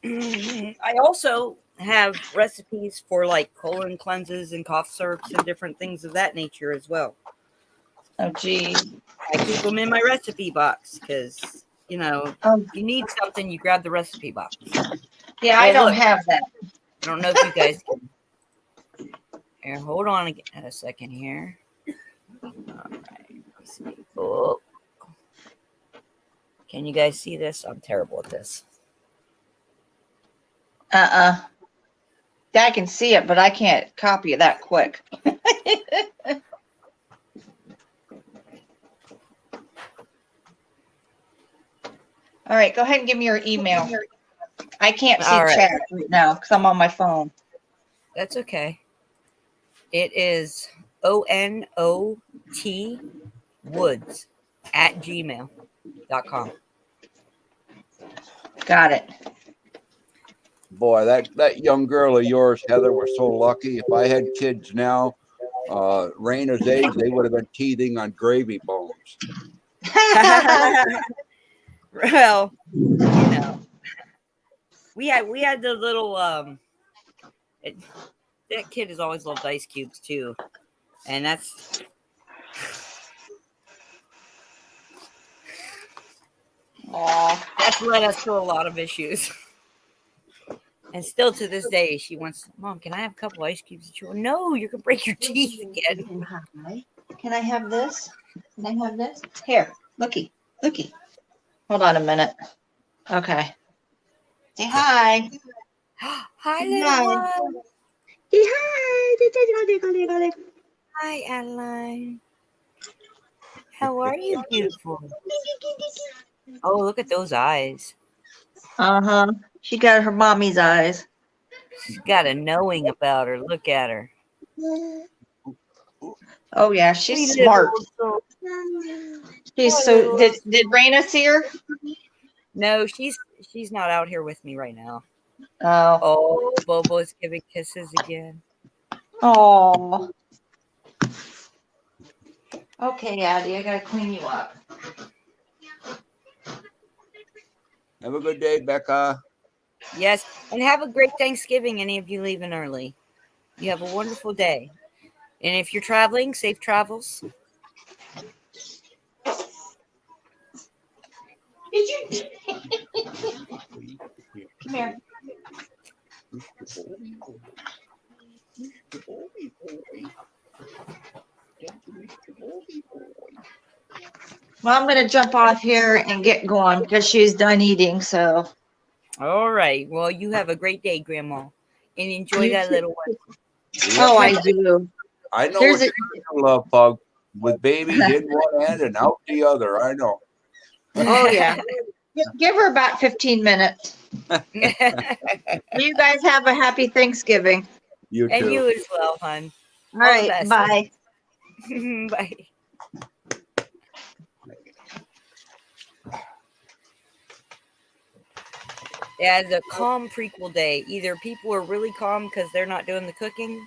Speaker 1: I also have recipes for like colon cleanses and cough syrups and different things of that nature as well.
Speaker 6: Oh, gee.
Speaker 1: I keep them in my recipe box because, you need something, you grab the recipe box.
Speaker 6: Yeah, I don't have that.
Speaker 1: I don't know if you guys can. Here, hold on a second here. All right. Let's see. Oh. Can you guys see this? I'm terrible at this.
Speaker 6: I can see it, but I can't copy it that quick. All right, go ahead and give me your email. I can't see chat right now because I'm on my phone.
Speaker 1: That's okay. It is ONOT Woods @gmail.com.
Speaker 6: Got it.
Speaker 4: Boy, that young girl of yours, Heather, was so lucky. If I had kids now, Raina's age, they would have been teething on gravy bones.
Speaker 1: Well, we had the little that kid has always loved ice cubes too, and that's led us to a lot of issues. And still to this day, she wants, Mom, can I have a couple ice cubes? And she goes, no, you're gonna break your teeth again.
Speaker 6: Can I have this? Can I have this? Here, looky. Hold on a minute. Okay. Say hi.
Speaker 1: Hi, little one.
Speaker 6: Say hi.
Speaker 1: Hi, Adeline. How are you, beautiful? Oh, look at those eyes.
Speaker 6: Uh-huh. She got her mommy's eyes.
Speaker 1: She's got a knowing about her. Look at her.
Speaker 6: Oh yeah, she's
Speaker 1: Sweet
Speaker 6: smart.
Speaker 1: little soul.
Speaker 6: She's
Speaker 1: Poor
Speaker 6: so
Speaker 1: little.
Speaker 6: did Raina see her?
Speaker 1: No, she's not out here with me right now.
Speaker 6: Oh.
Speaker 1: Oh, Bobo's giving kisses again.
Speaker 6: Oh. Okay, Addie, I gotta clean you up.
Speaker 4: Have a good day, Becca.
Speaker 1: Yes, and have a great Thanksgiving. Any of you leaving early, you have a wonderful day. And if you're traveling, safe travels.
Speaker 6: Did you come here? Well, I'm gonna jump off here and get going because she's done eating. So
Speaker 1: All right. Well, you have a great day, Grandma, and enjoy
Speaker 6: You
Speaker 1: that
Speaker 6: too.
Speaker 1: little one.
Speaker 6: Oh, I do.
Speaker 4: I know
Speaker 6: There's
Speaker 4: what
Speaker 6: a
Speaker 4: you're doing, love pug. With babies in one end and out the other. I know.
Speaker 6: oh yeah. Give her about 15 minutes. You guys have a happy Thanksgiving.
Speaker 4: You
Speaker 1: And
Speaker 4: too.
Speaker 1: you as well, hon.
Speaker 6: All
Speaker 1: All the
Speaker 6: right,
Speaker 1: best.
Speaker 6: bye.
Speaker 1: Bye. Yeah, the calm prequel day. Either people are really calm because they're not doing the cooking,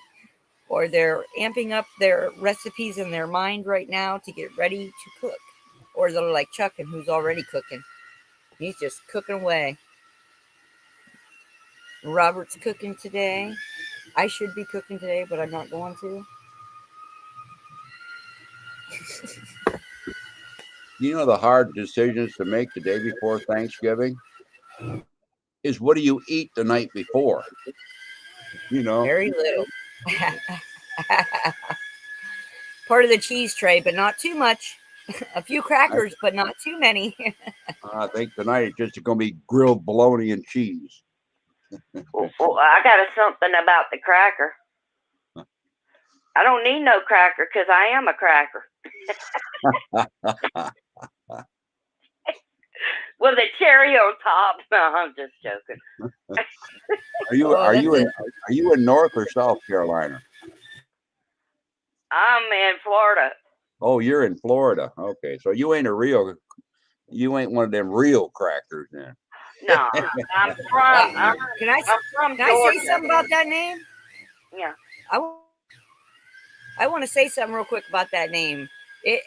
Speaker 1: or they're amping up their recipes in their mind right now to get ready to cook. Or they're like Chuck, and who's already cooking. He's just cooking away. Robert's cooking today. I should be cooking today, but I'm not going to.
Speaker 4: You know the hard decisions to make the day before Thanksgiving is what do you eat the night before? You know,
Speaker 1: Very little. Part of the cheese tray, but not too much. A few crackers, but not too many.
Speaker 4: I think tonight it's just going to be grilled bologna and cheese.
Speaker 3: Well, I got something about the cracker. I don't need no cracker because I am a cracker. With a cherry on top. No, I'm just joking.
Speaker 4: Are you in North or South Carolina?
Speaker 3: I'm in Florida.
Speaker 4: Oh, you're in Florida. Okay, so you ain't one of them real crackers then.
Speaker 3: No, I'm from.
Speaker 1: Can I
Speaker 3: from
Speaker 1: say
Speaker 3: Georgia.
Speaker 1: something about that name?
Speaker 3: Yeah.
Speaker 1: I want to say something real quick about that name.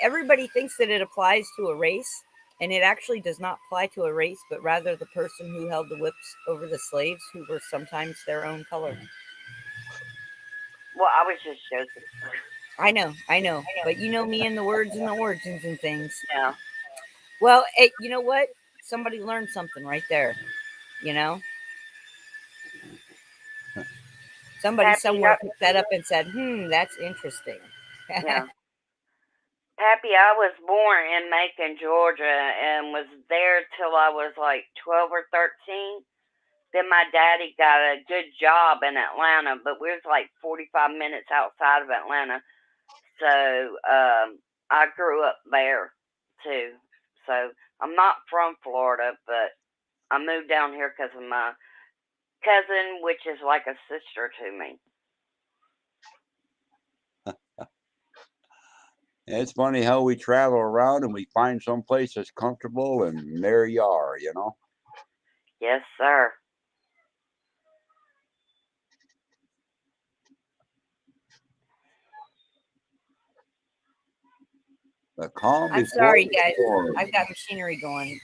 Speaker 1: Everybody thinks that it applies to a race, and it actually does not apply to a race, but rather the person who held the whips over the slaves, who were sometimes their own color.
Speaker 3: Well, I was just joking.
Speaker 1: I know, but you know me and the words and the origins and things.
Speaker 3: Yeah.
Speaker 1: Well, you know what? Somebody learned something right there. You know, somebody somewhere picked that up and said, that's interesting.
Speaker 3: Yeah. Pappy, I was born in Macon, Georgia, and was there till I was like 12 or 13. Then my daddy got a good job in Atlanta, but we was like 45 minutes outside of Atlanta. So I grew up there too. So I'm not from Florida, but I moved down here because of my cousin, which is like a sister to me.
Speaker 4: It's funny how we travel around and we find some place that's comfortable, and there you are, you know.
Speaker 3: Yes, sir.
Speaker 4: The calm
Speaker 1: I'm
Speaker 4: before
Speaker 1: sorry,
Speaker 4: the
Speaker 1: guys.
Speaker 4: storm.
Speaker 1: I've got machinery going.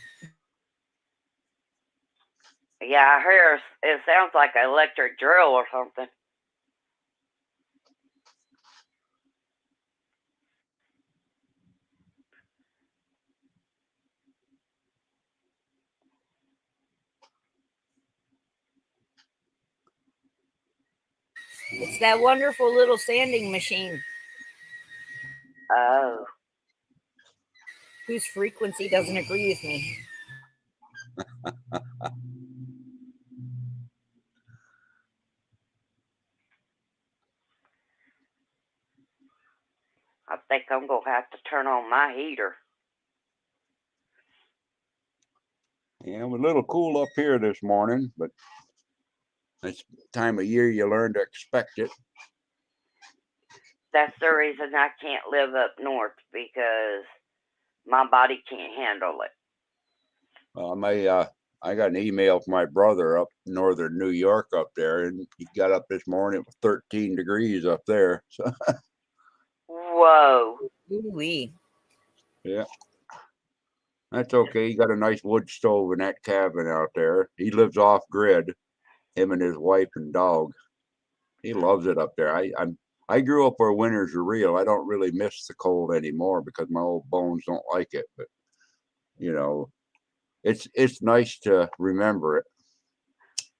Speaker 3: Yeah, I hear it sounds like an electric drill or something.
Speaker 1: It's that wonderful little sanding machine.
Speaker 3: Oh.
Speaker 1: Whose frequency doesn't agree with me.
Speaker 3: I think I'm going to have to turn on my heater.
Speaker 4: Yeah, it was a little cool up here this morning, but this time of year you learn to expect it.
Speaker 3: That's the reason I can't live up north, because my body can't handle it.
Speaker 4: I got an email from my brother up northern New York up there, and he got up this morning, it was 13 degrees up there. So
Speaker 3: Whoa.
Speaker 1: Ooh-wee.
Speaker 4: yeah, that's okay. He got a nice wood stove in that cabin out there. He lives off grid, him and his wife and dog. He loves it up there. I grew up where winters are real. I don't really miss the cold anymore because my old bones don't like it. But you know, it's nice to remember it.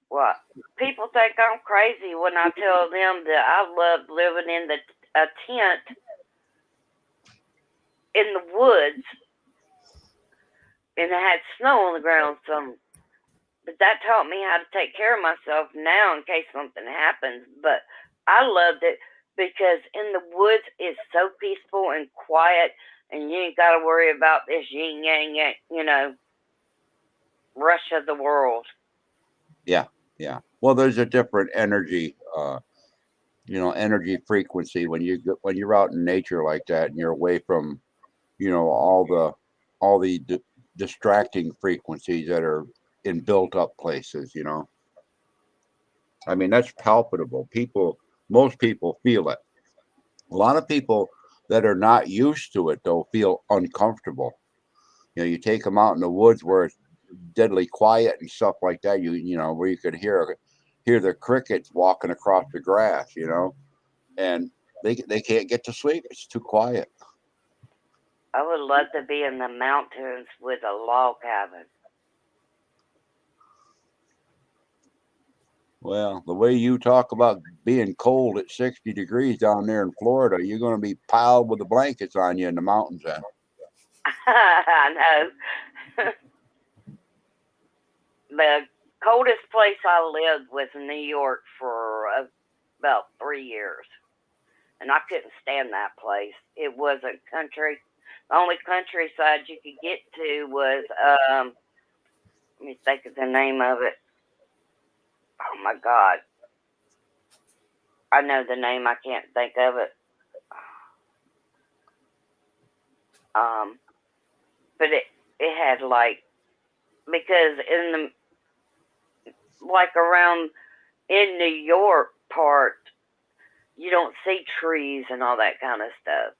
Speaker 3: Well, people think I'm crazy when I tell them that I love living in a tent in the woods, and it had snow on the ground. But that taught me how to take care of myself now in case something happens. But I loved it because in the woods it's so peaceful and quiet, and you ain't got to worry about this yin yang, rush of the world.
Speaker 4: Yeah. Well, there's a different energy, energy frequency when you're out in nature like that, and you're away from, all the distracting frequencies that are in built up places. I mean, that's palpable. Most people feel it. A lot of people that are not used to it though feel uncomfortable. You take them out in the woods where it's deadly quiet and stuff like that. Where you could hear the crickets walking across the grass. And they can't get to sleep. It's too quiet.
Speaker 3: I would love to be in the mountains with a log cabin.
Speaker 4: Well, the way you talk about being cold at 60 degrees down there in Florida, you're going to be piled with the blankets on you in the mountains then.
Speaker 3: I know. The coldest place I lived was in New York for about 3 years. And I couldn't stand that place. It wasn't country. The only countryside you could get to was, let me think of the name of it. Oh my God. I know the name, I can't think of it. But it had because around in New York part, you don't see trees and all that kind of stuff.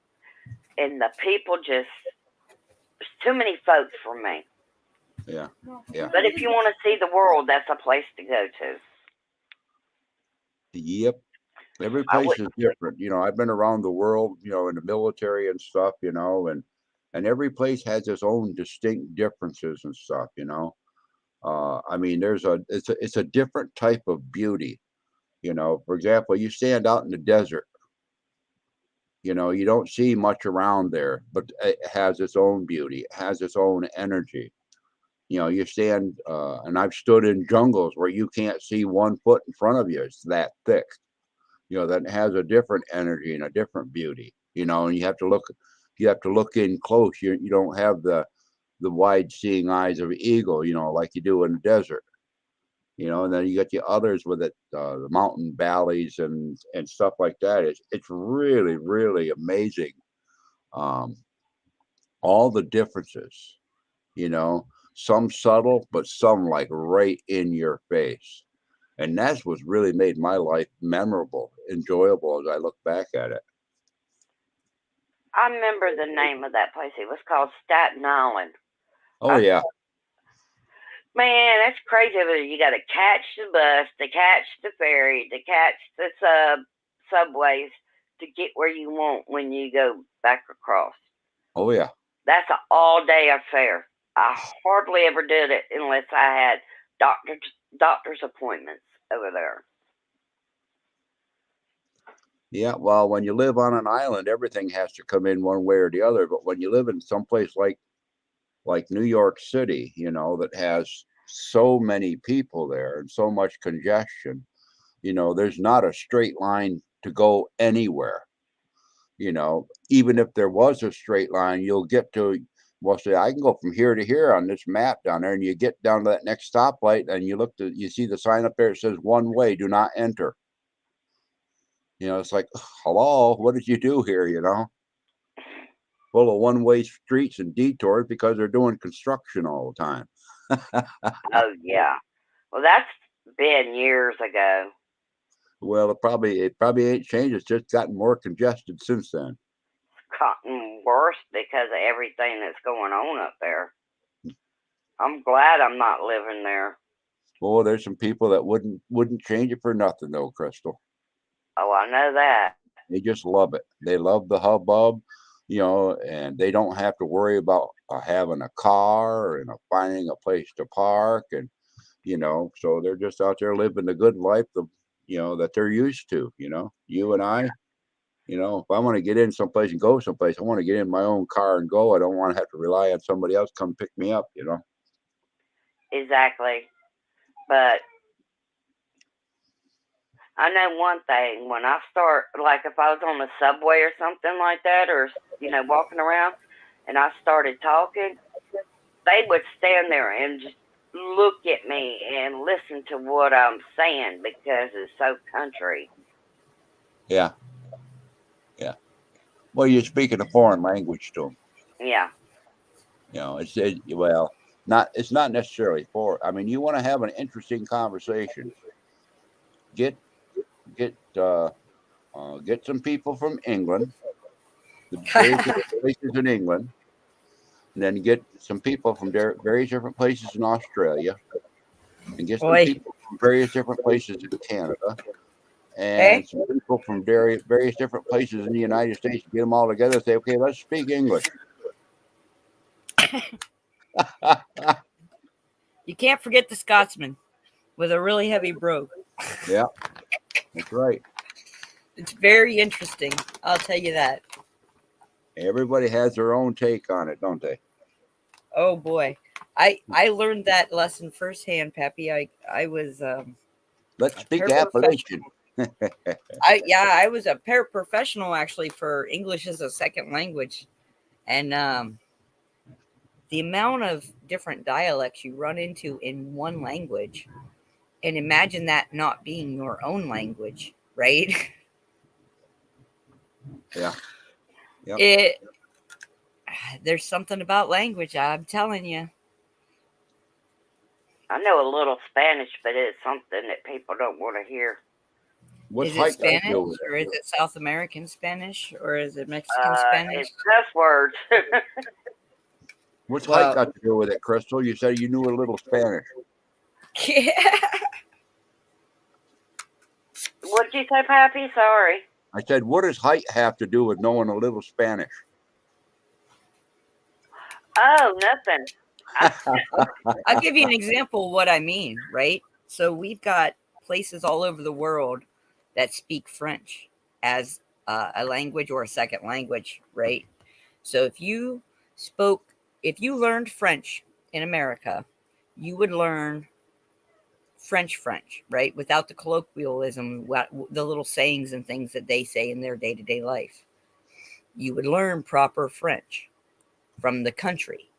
Speaker 3: And the people there's too many folks for me.
Speaker 4: Yeah.
Speaker 3: But if you want to see the world, that's a place to go to.
Speaker 4: Yep. Every place is different. I've been around the world, in the military and stuff, and every place has its own distinct differences and stuff, I mean, it's a different type of beauty. For example, you stand out in the desert, you don't see much around there, but it has its own beauty. It has its own energy. You stand, and I've stood in jungles where you can't see 1 foot in front of you. It's that thick. That has a different energy and a different beauty. And you have to look in close. You don't have the wide seeing eyes of an eagle, like you do in the desert. And then you got the others with it, the mountain valleys and stuff like that. It's really, really amazing. All the differences, some subtle, but some like right in your face. And that's what's really made my life memorable, enjoyable as I look back at it.
Speaker 3: I remember the name of that place. It was called Staten Island.
Speaker 4: Oh, yeah.
Speaker 3: Man, that's crazy. You got to catch the bus, to catch the ferry, to catch the subways to get where you want when you go back across.
Speaker 4: Oh, yeah.
Speaker 3: That's an all-day affair. I hardly ever did it unless I had doctor's appointments over there.
Speaker 4: Yeah, well, when you live on an island, everything has to come in one way or the other. But when you live in someplace like New York City, that has so many people there and so much congestion, there's not a straight line to go anywhere. Even if there was a straight line, you'll get to Well, see, I can go from here to here on this map down there, and you get down to that next stoplight, and you see the sign up there. It says one way, do not enter. It's like, hello, what did you do here? Full of one-way streets and detours because they're doing construction all the time.
Speaker 3: Oh yeah. Well, that's been years ago.
Speaker 4: Well, it probably ain't changed. It's just gotten more congested since then.
Speaker 3: Gotten worse because of everything that's going on up there. I'm glad I'm not living there.
Speaker 4: Oh, there's some people that wouldn't change it for nothing, though, Crystal.
Speaker 3: Oh, I know that.
Speaker 4: They just love it. They love the hubbub, and they don't have to worry about having a car and finding a place to park, and so they're just out there living the good life that they're used to. You and I, if I want to get in someplace and go someplace, I want to get in my own car and go. I don't want to have to rely on somebody else to come pick me up.
Speaker 3: Exactly. But I know one thing, when I start, like if I was on the subway or something like that, or, walking around and I started talking, they would stand there and just look at me and listen to what I'm saying because it's so country.
Speaker 4: Yeah. Yeah. Well, you're speaking a foreign language to them.
Speaker 3: Yeah.
Speaker 4: It's not necessarily you want to have an interesting conversation. Get some people from England, the various different places in England, and then get some people from various different places in Australia, and get some people from various different places in Canada, and some people from various different places in the United States. Get them all together and say, okay, let's speak English.
Speaker 1: You can't forget the Scotsman with a really heavy brogue.
Speaker 4: Yeah, that's right.
Speaker 1: It's very interesting. I'll tell you that.
Speaker 4: Everybody has their own take on it, don't they?
Speaker 1: Oh boy, I learned that lesson firsthand, Pappy. I was
Speaker 4: let's speak Appalachian.
Speaker 1: I was a paraprofessional actually for English as a second language, and the amount of different dialects you run into in one language, and imagine that not being your own language, right?
Speaker 4: Yeah. Yep.
Speaker 1: There's something about language, I'm telling you.
Speaker 3: I know a little Spanish, but it's something that people don't want to hear.
Speaker 4: What's
Speaker 1: is it Spanish, or is it South American Spanish, or is it Mexican Spanish?
Speaker 3: It's just words.
Speaker 4: What's height got to do with it, Crystal? You said you knew a little Spanish.
Speaker 1: Yeah.
Speaker 3: What'd you say, Pappy? Sorry.
Speaker 4: I said, what does height have to do with knowing a little Spanish?
Speaker 3: Oh, nothing.
Speaker 1: I'll give you an example of what I mean, right? So we've got places all over the world that speak French as a language or a second language, right? So if you learned French in America, you would learn French, right? Without the colloquialism, the little sayings and things that they say in their day-to-day life. You would learn proper French from the country.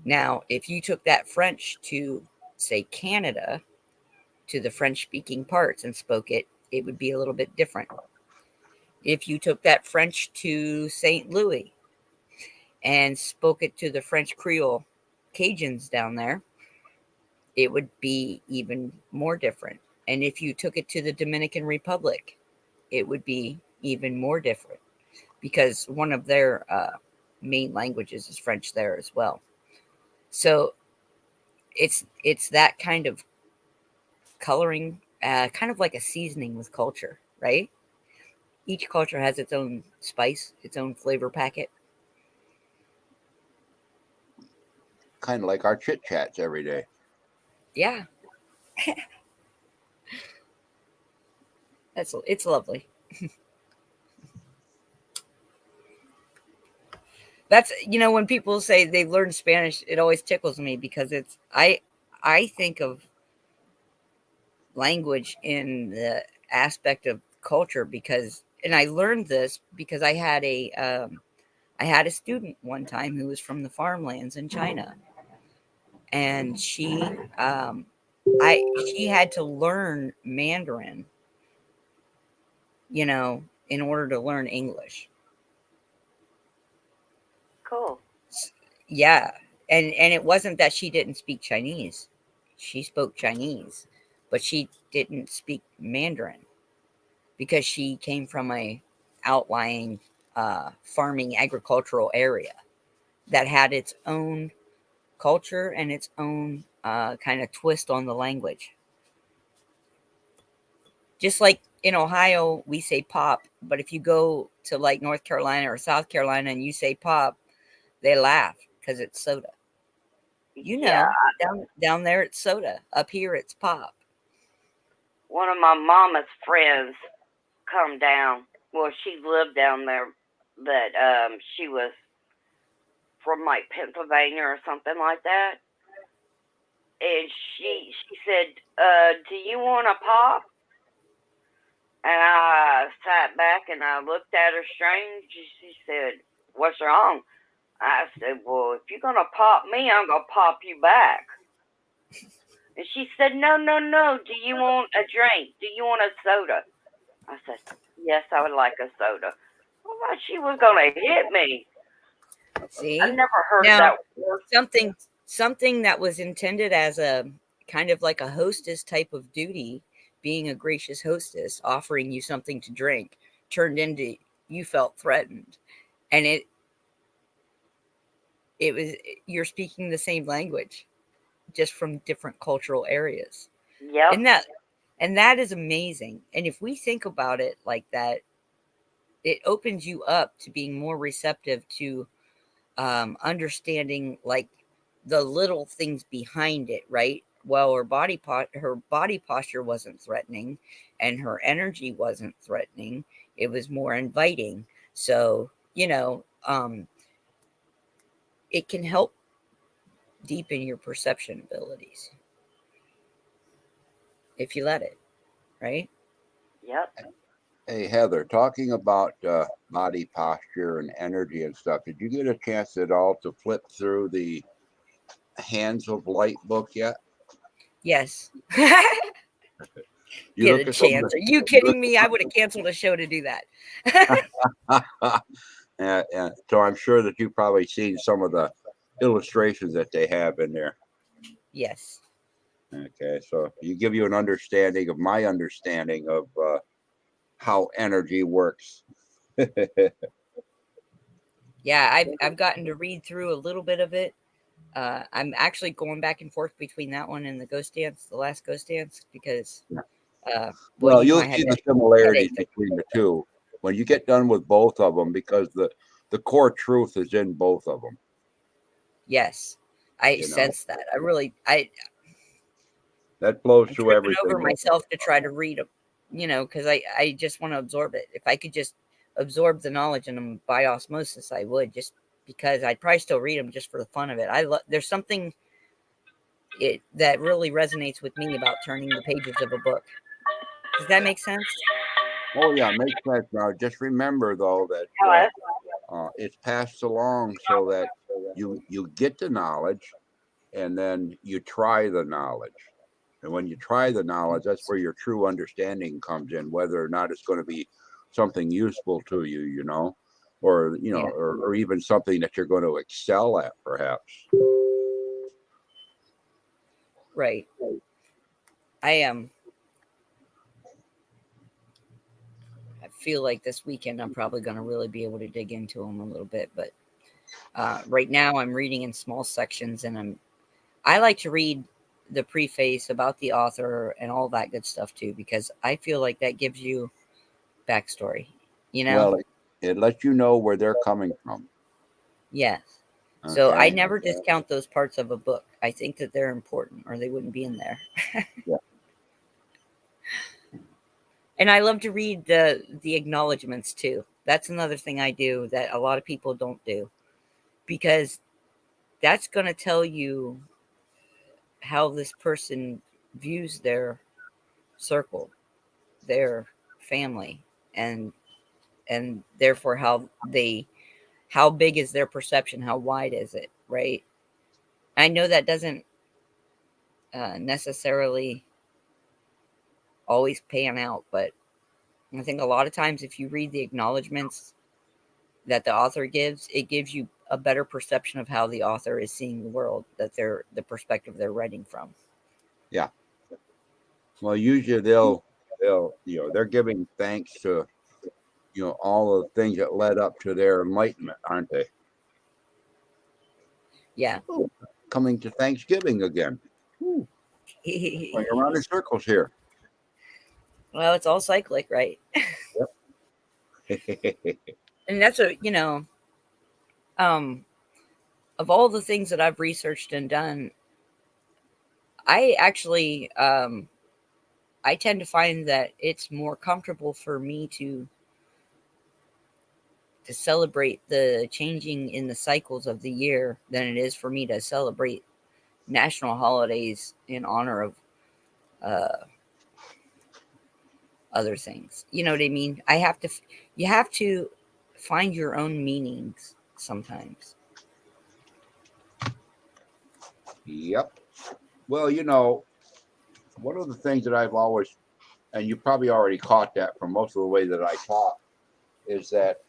Speaker 1: Now, if you took that French to, say, Canada, to the French-speaking parts and spoke it, it would be a little bit different. If you took that French to St. Louis and spoke it to the French Creole Cajuns down there, it would be even more different. And if you took it to the Dominican Republic, it would be even more different because one of their main languages is French there as well. So it's that kind of coloring, kind of like a seasoning with culture, right? Each culture has its own spice, its own flavor packet.
Speaker 4: Kind of like our chit chats every day.
Speaker 1: Yeah. It's lovely. That's, when people say they've learned Spanish, it always tickles me because I think of language in the aspect of culture and I learned this because I had a I had a student one time who was from the farmlands in China, and she had to learn Mandarin, in order to learn English.
Speaker 3: Cool.
Speaker 1: Yeah. And it wasn't that she didn't speak Chinese. She spoke Chinese, but she didn't speak Mandarin because she came from a outlying farming agricultural area that had its own culture and its own kind of twist on the language. Just like in Ohio, we say pop, but if you go to like North Carolina or South Carolina and you say pop, they laugh because it's soda.
Speaker 3: Yeah.
Speaker 1: Down there it's soda. Up here it's pop.
Speaker 3: One of my mama's friends come down. Well, she lived down there, but she was from like Pennsylvania or something like that. And she said, "Do you want a pop?" And I sat back and I looked at her strange. She said, "What's wrong?" I said, "Well, if you're gonna pop me, I'm gonna pop you back." And she said, "No, no, no. Do you want a drink? Do you want a soda?" I said, "Yes, I would like a soda." I thought she was gonna hit me.
Speaker 1: See?
Speaker 3: I never heard
Speaker 1: Now,
Speaker 3: that word.
Speaker 1: something that was intended as a kind of like a hostess type of duty, being a gracious hostess, offering you something to drink, turned into you felt threatened. And it was, you're speaking the same language, just from different cultural areas.
Speaker 3: Yep.
Speaker 1: And that is amazing. And if we think about it like that, it opens you up to being more receptive to understanding like the little things behind it, right? Well, her body posture wasn't threatening, and her energy wasn't threatening. It was more inviting. So it can help deepen your perception abilities if you let it, right?
Speaker 3: Yep.
Speaker 4: Hey, Heather, talking about body posture and energy and stuff, did you get a chance at all to flip through the Hands of Light book yet?
Speaker 1: Yes.
Speaker 4: You
Speaker 1: Get
Speaker 4: look
Speaker 1: a
Speaker 4: at some
Speaker 1: chance.
Speaker 4: of
Speaker 1: Are you kidding me? I would have canceled a show to do that.
Speaker 4: and so I'm sure that you've probably seen some of the illustrations that they have in there.
Speaker 1: Yes.
Speaker 4: Okay, so you give you an understanding of my understanding of how energy works.
Speaker 1: Yeah, I've gotten to read through a little bit of it. I'm actually going back and forth between that one and the Ghost Dance, the last Ghost Dance, because
Speaker 4: Well,
Speaker 1: you know,
Speaker 4: you'll
Speaker 1: I had
Speaker 4: see the
Speaker 1: that
Speaker 4: similarities
Speaker 1: headache.
Speaker 4: between the two when you get done with both of them, because the core truth is in both of them.
Speaker 1: Yes, I
Speaker 4: You know.
Speaker 1: sense that.
Speaker 4: That flows
Speaker 1: I'm
Speaker 4: through
Speaker 1: tripping
Speaker 4: everything.
Speaker 1: over myself to try to read them, because I just want to absorb it. If I could just absorb the knowledge in them by osmosis, I would, just because I'd probably still read them just for the fun of it. There's something that really resonates with me about turning the pages of a book. Does that make sense?
Speaker 4: Oh yeah, makes sense. Now just remember though that
Speaker 3: Hello.
Speaker 4: it's passed along so that you get the knowledge, and then you try the knowledge. And when you try the knowledge, that's where your true understanding comes in, whether or not it's going to be something useful to you, or
Speaker 1: Yeah.
Speaker 4: or even something that you're going to excel at, perhaps.
Speaker 1: Right. I feel like this weekend I'm probably going to really be able to dig into them a little bit, but right now I'm reading in small sections, and I like to read the preface about the author and all that good stuff too, because I feel like that gives you backstory.
Speaker 4: Well, it lets you know where they're coming from.
Speaker 1: Yes. So I
Speaker 4: Okay.
Speaker 1: never discount those parts of a book. I think that they're important, or they wouldn't be in there.
Speaker 4: Yeah.
Speaker 1: And I love to read the acknowledgments too. That's another thing I do that a lot of people don't do, because that's going to tell you how this person views their circle, their family, and therefore how they how big is their perception? How wide is it? Right. I know that doesn't necessarily always pan out, but I think a lot of times if you read the acknowledgments that the author gives, it gives you a better perception of how the author is seeing the world, that they're the perspective they're writing from.
Speaker 4: Yeah. Well, usually they'll they're giving thanks to all the things that led up to their enlightenment, aren't they?
Speaker 1: Yeah.
Speaker 4: Ooh, coming to Thanksgiving again. Ooh, going around in circles here.
Speaker 1: Well, it's all cyclic, right? And that's of all the things that I've researched and done, I actually I tend to find that it's more comfortable for me to celebrate the changing in the cycles of the year than it is for me to celebrate national holidays in honor of other things. You know what I mean? You have to find your own meanings sometimes.
Speaker 4: Yep. Well, one of the things that I've always, and you probably already caught that from most of the way that I talk, is that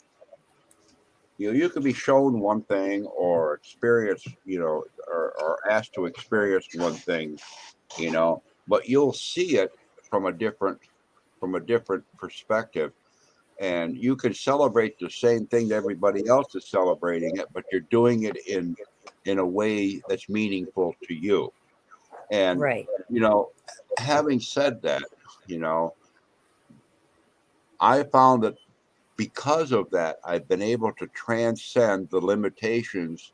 Speaker 4: you could be shown one thing or experience, or asked to experience one thing, but you'll see it from a different perspective. And you can celebrate the same thing that everybody else is celebrating it, but you're doing it in a way that's meaningful to you. And
Speaker 1: Right.
Speaker 4: having said that, I found that because of that, I've been able to transcend the limitations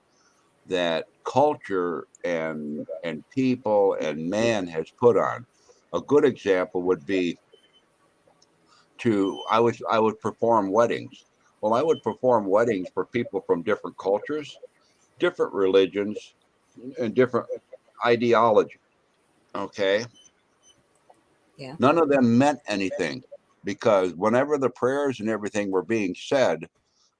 Speaker 4: that culture and people and man has put on. A good example would be I would perform weddings. Well, I would perform weddings for people from different cultures, different religions, and different ideology. Okay.
Speaker 1: Yeah.
Speaker 4: None of them meant anything because whenever the prayers and everything were being said,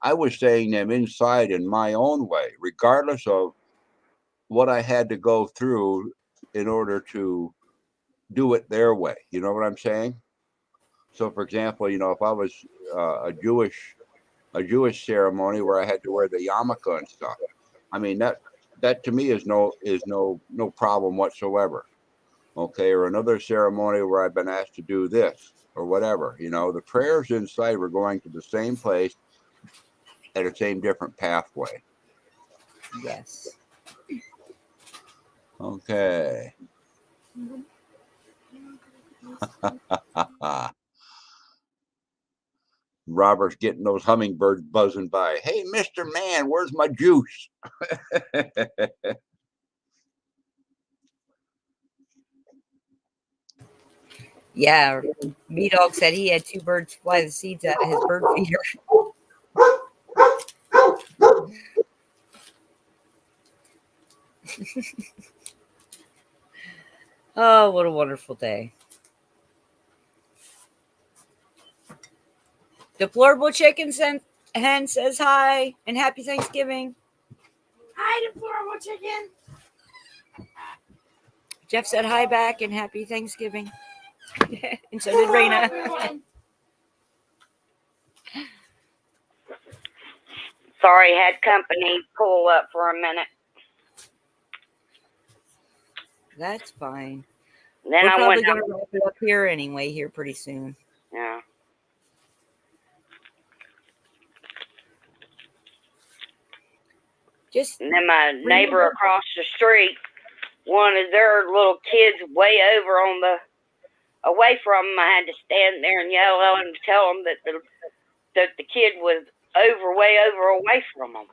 Speaker 4: I was saying them inside in my own way, regardless of what I had to go through in order to do it their way. You know what I'm saying? So, for example, if I was a Jewish ceremony where I had to wear the yarmulke and stuff, I mean that to me is no problem whatsoever. Okay, or another ceremony where I've been asked to do this or whatever. The prayers inside were going to the same place at the same different pathway.
Speaker 1: Yes.
Speaker 4: Okay. Robert's getting those hummingbirds buzzing by. Hey, Mr. Man, where's my juice?
Speaker 1: Yeah. B Dog said he had 2 birds fly the seeds out of his bird feeder. Oh, what a wonderful day. Deplorable Chicken Hen says hi and happy Thanksgiving.
Speaker 5: Hi, Deplorable Chicken.
Speaker 1: Jeff said hi back and happy Thanksgiving. And so did Raina.
Speaker 3: Sorry, had company pull up for a minute.
Speaker 1: That's fine.
Speaker 3: Then
Speaker 1: We're
Speaker 3: I
Speaker 1: probably
Speaker 3: went.
Speaker 1: going to wrap it up here anyway, here pretty soon.
Speaker 3: Yeah. And then my neighbor across the street wanted their little kids way over away from them. I had to stand there and yell at them to tell them that the kid was way over away from them.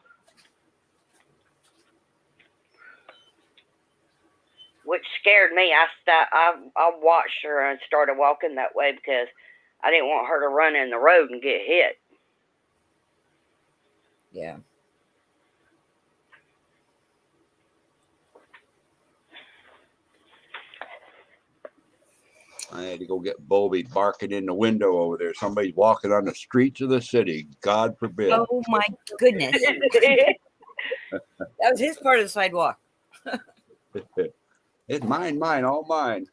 Speaker 3: Which scared me. I watched her and started walking that way because I didn't want her to run in the road and get hit.
Speaker 1: Yeah.
Speaker 4: I had to go get Bobby barking in the window over there. Somebody's walking on the streets of the city. God forbid.
Speaker 1: Oh my goodness. That was his part of the sidewalk.
Speaker 4: It's mine, all mine.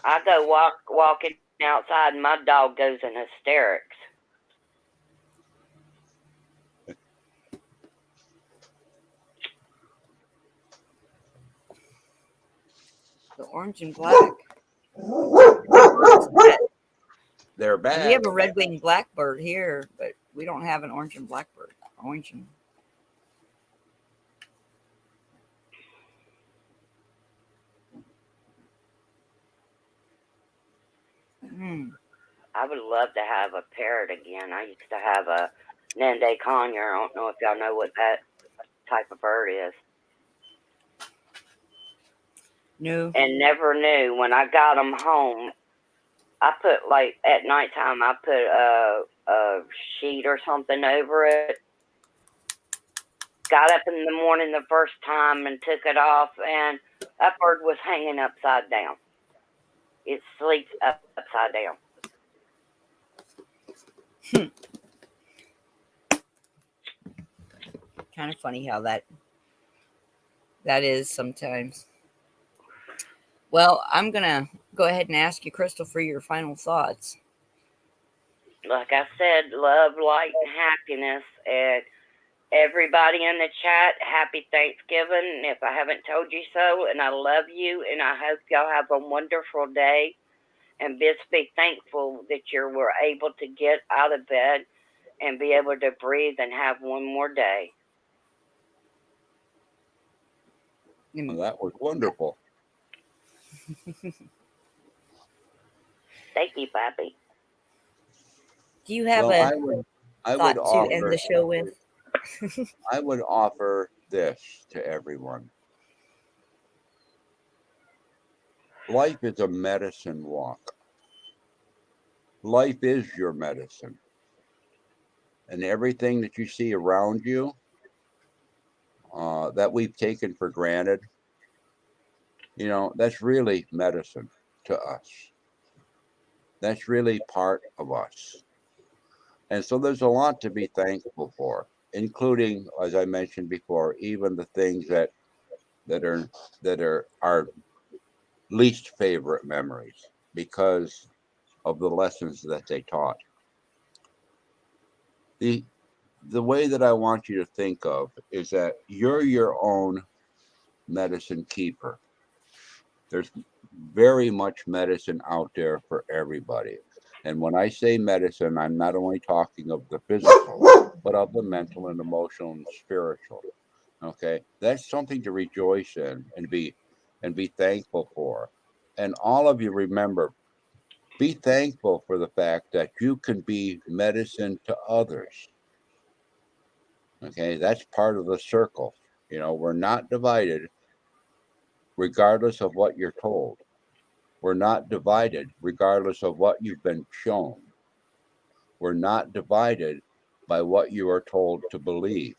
Speaker 3: I go walking outside, and my dog goes in hysterics.
Speaker 1: The orange and black.
Speaker 4: They're bad.
Speaker 1: We have a red-winged blackbird here, but we don't have an orange and blackbird. Orange and
Speaker 3: I would love to have a parrot again. I used to have a Nende conure. I don't know if y'all know what that type of bird is.
Speaker 1: no.
Speaker 3: And never knew when I got them home. I put like at nighttime. I put a sheet or something over it. Got up in the morning the first time and took it off, and that bird was hanging upside down. It sleeps upside down.
Speaker 1: Kind of funny how that is sometimes. Well, I'm gonna go ahead and ask you, Crystal, for your final thoughts.
Speaker 3: Like I said, love, light, and happiness. And everybody in the chat, happy Thanksgiving, if I haven't told you so. And I love you, and I hope y'all have a wonderful day. And just be thankful that you were able to get out of bed and be able to breathe and have one more day.
Speaker 4: Well, that was wonderful.
Speaker 3: Thank you, Pappy.
Speaker 1: Do you have
Speaker 4: Well, I
Speaker 1: thought
Speaker 4: would
Speaker 1: to end the show with?
Speaker 4: I would offer this to everyone. Life is a medicine walk. Life is your medicine. And everything that you see around you that we've taken for granted, you know, that's really medicine to us. That's really part of us. And so there's a lot to be thankful for, including, as I mentioned before, even the things that are our least favorite memories because of the lessons that they taught. The way that I want you to think of is that you're your own medicine keeper. There's very much medicine out there for everybody. And when I say medicine, I'm not only talking of the physical, but of the mental and emotional and spiritual. Okay, that's something to rejoice in and be thankful for. And all of you remember, be thankful for the fact that you can be medicine to others. Okay, that's part of the circle. You know, we're not divided regardless of what you're told. We're not divided regardless of what you've been shown. We're not divided by what you are told to believe.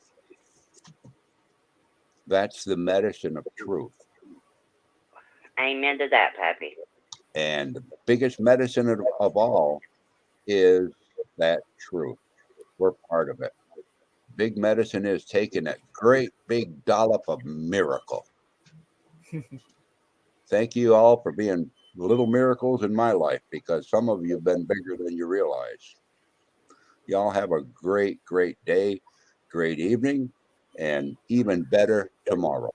Speaker 4: That's the medicine of truth.
Speaker 3: Amen to that, Pappy.
Speaker 4: And the biggest medicine of all is that truth. We're part of it. Big medicine is taking that great big dollop of miracle. Thank you all for being little miracles in my life, because some of you have been bigger than you realize. Y'all have a great, great day, great evening, and even better tomorrow.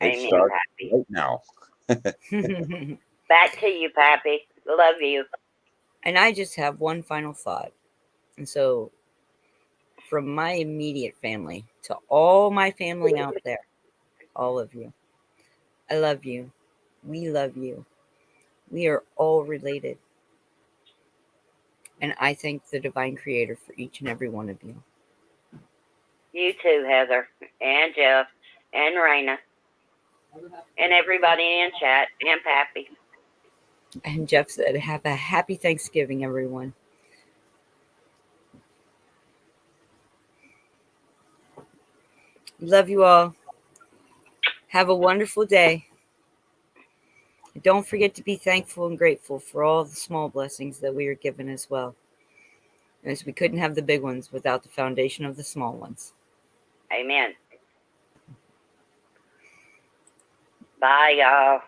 Speaker 4: It
Speaker 3: Amen,
Speaker 4: starts
Speaker 3: Pappy.
Speaker 4: right now.
Speaker 3: Back to you, Pappy. Love you.
Speaker 1: And I just have one final thought. And so, from my immediate family to all my family out there, all of you, I love you. We love you. We are all related. And I thank the Divine Creator for each and every one of you.
Speaker 3: You too, Heather, and Jeff, and Raina, and everybody in chat, and Pappy.
Speaker 1: And Jeff said, have a happy Thanksgiving, everyone. Love you all. Have a wonderful day. Don't forget to be thankful and grateful for all the small blessings that we are given as well, as we couldn't have the big ones without the foundation of the small ones.
Speaker 3: Amen. Bye, y'all.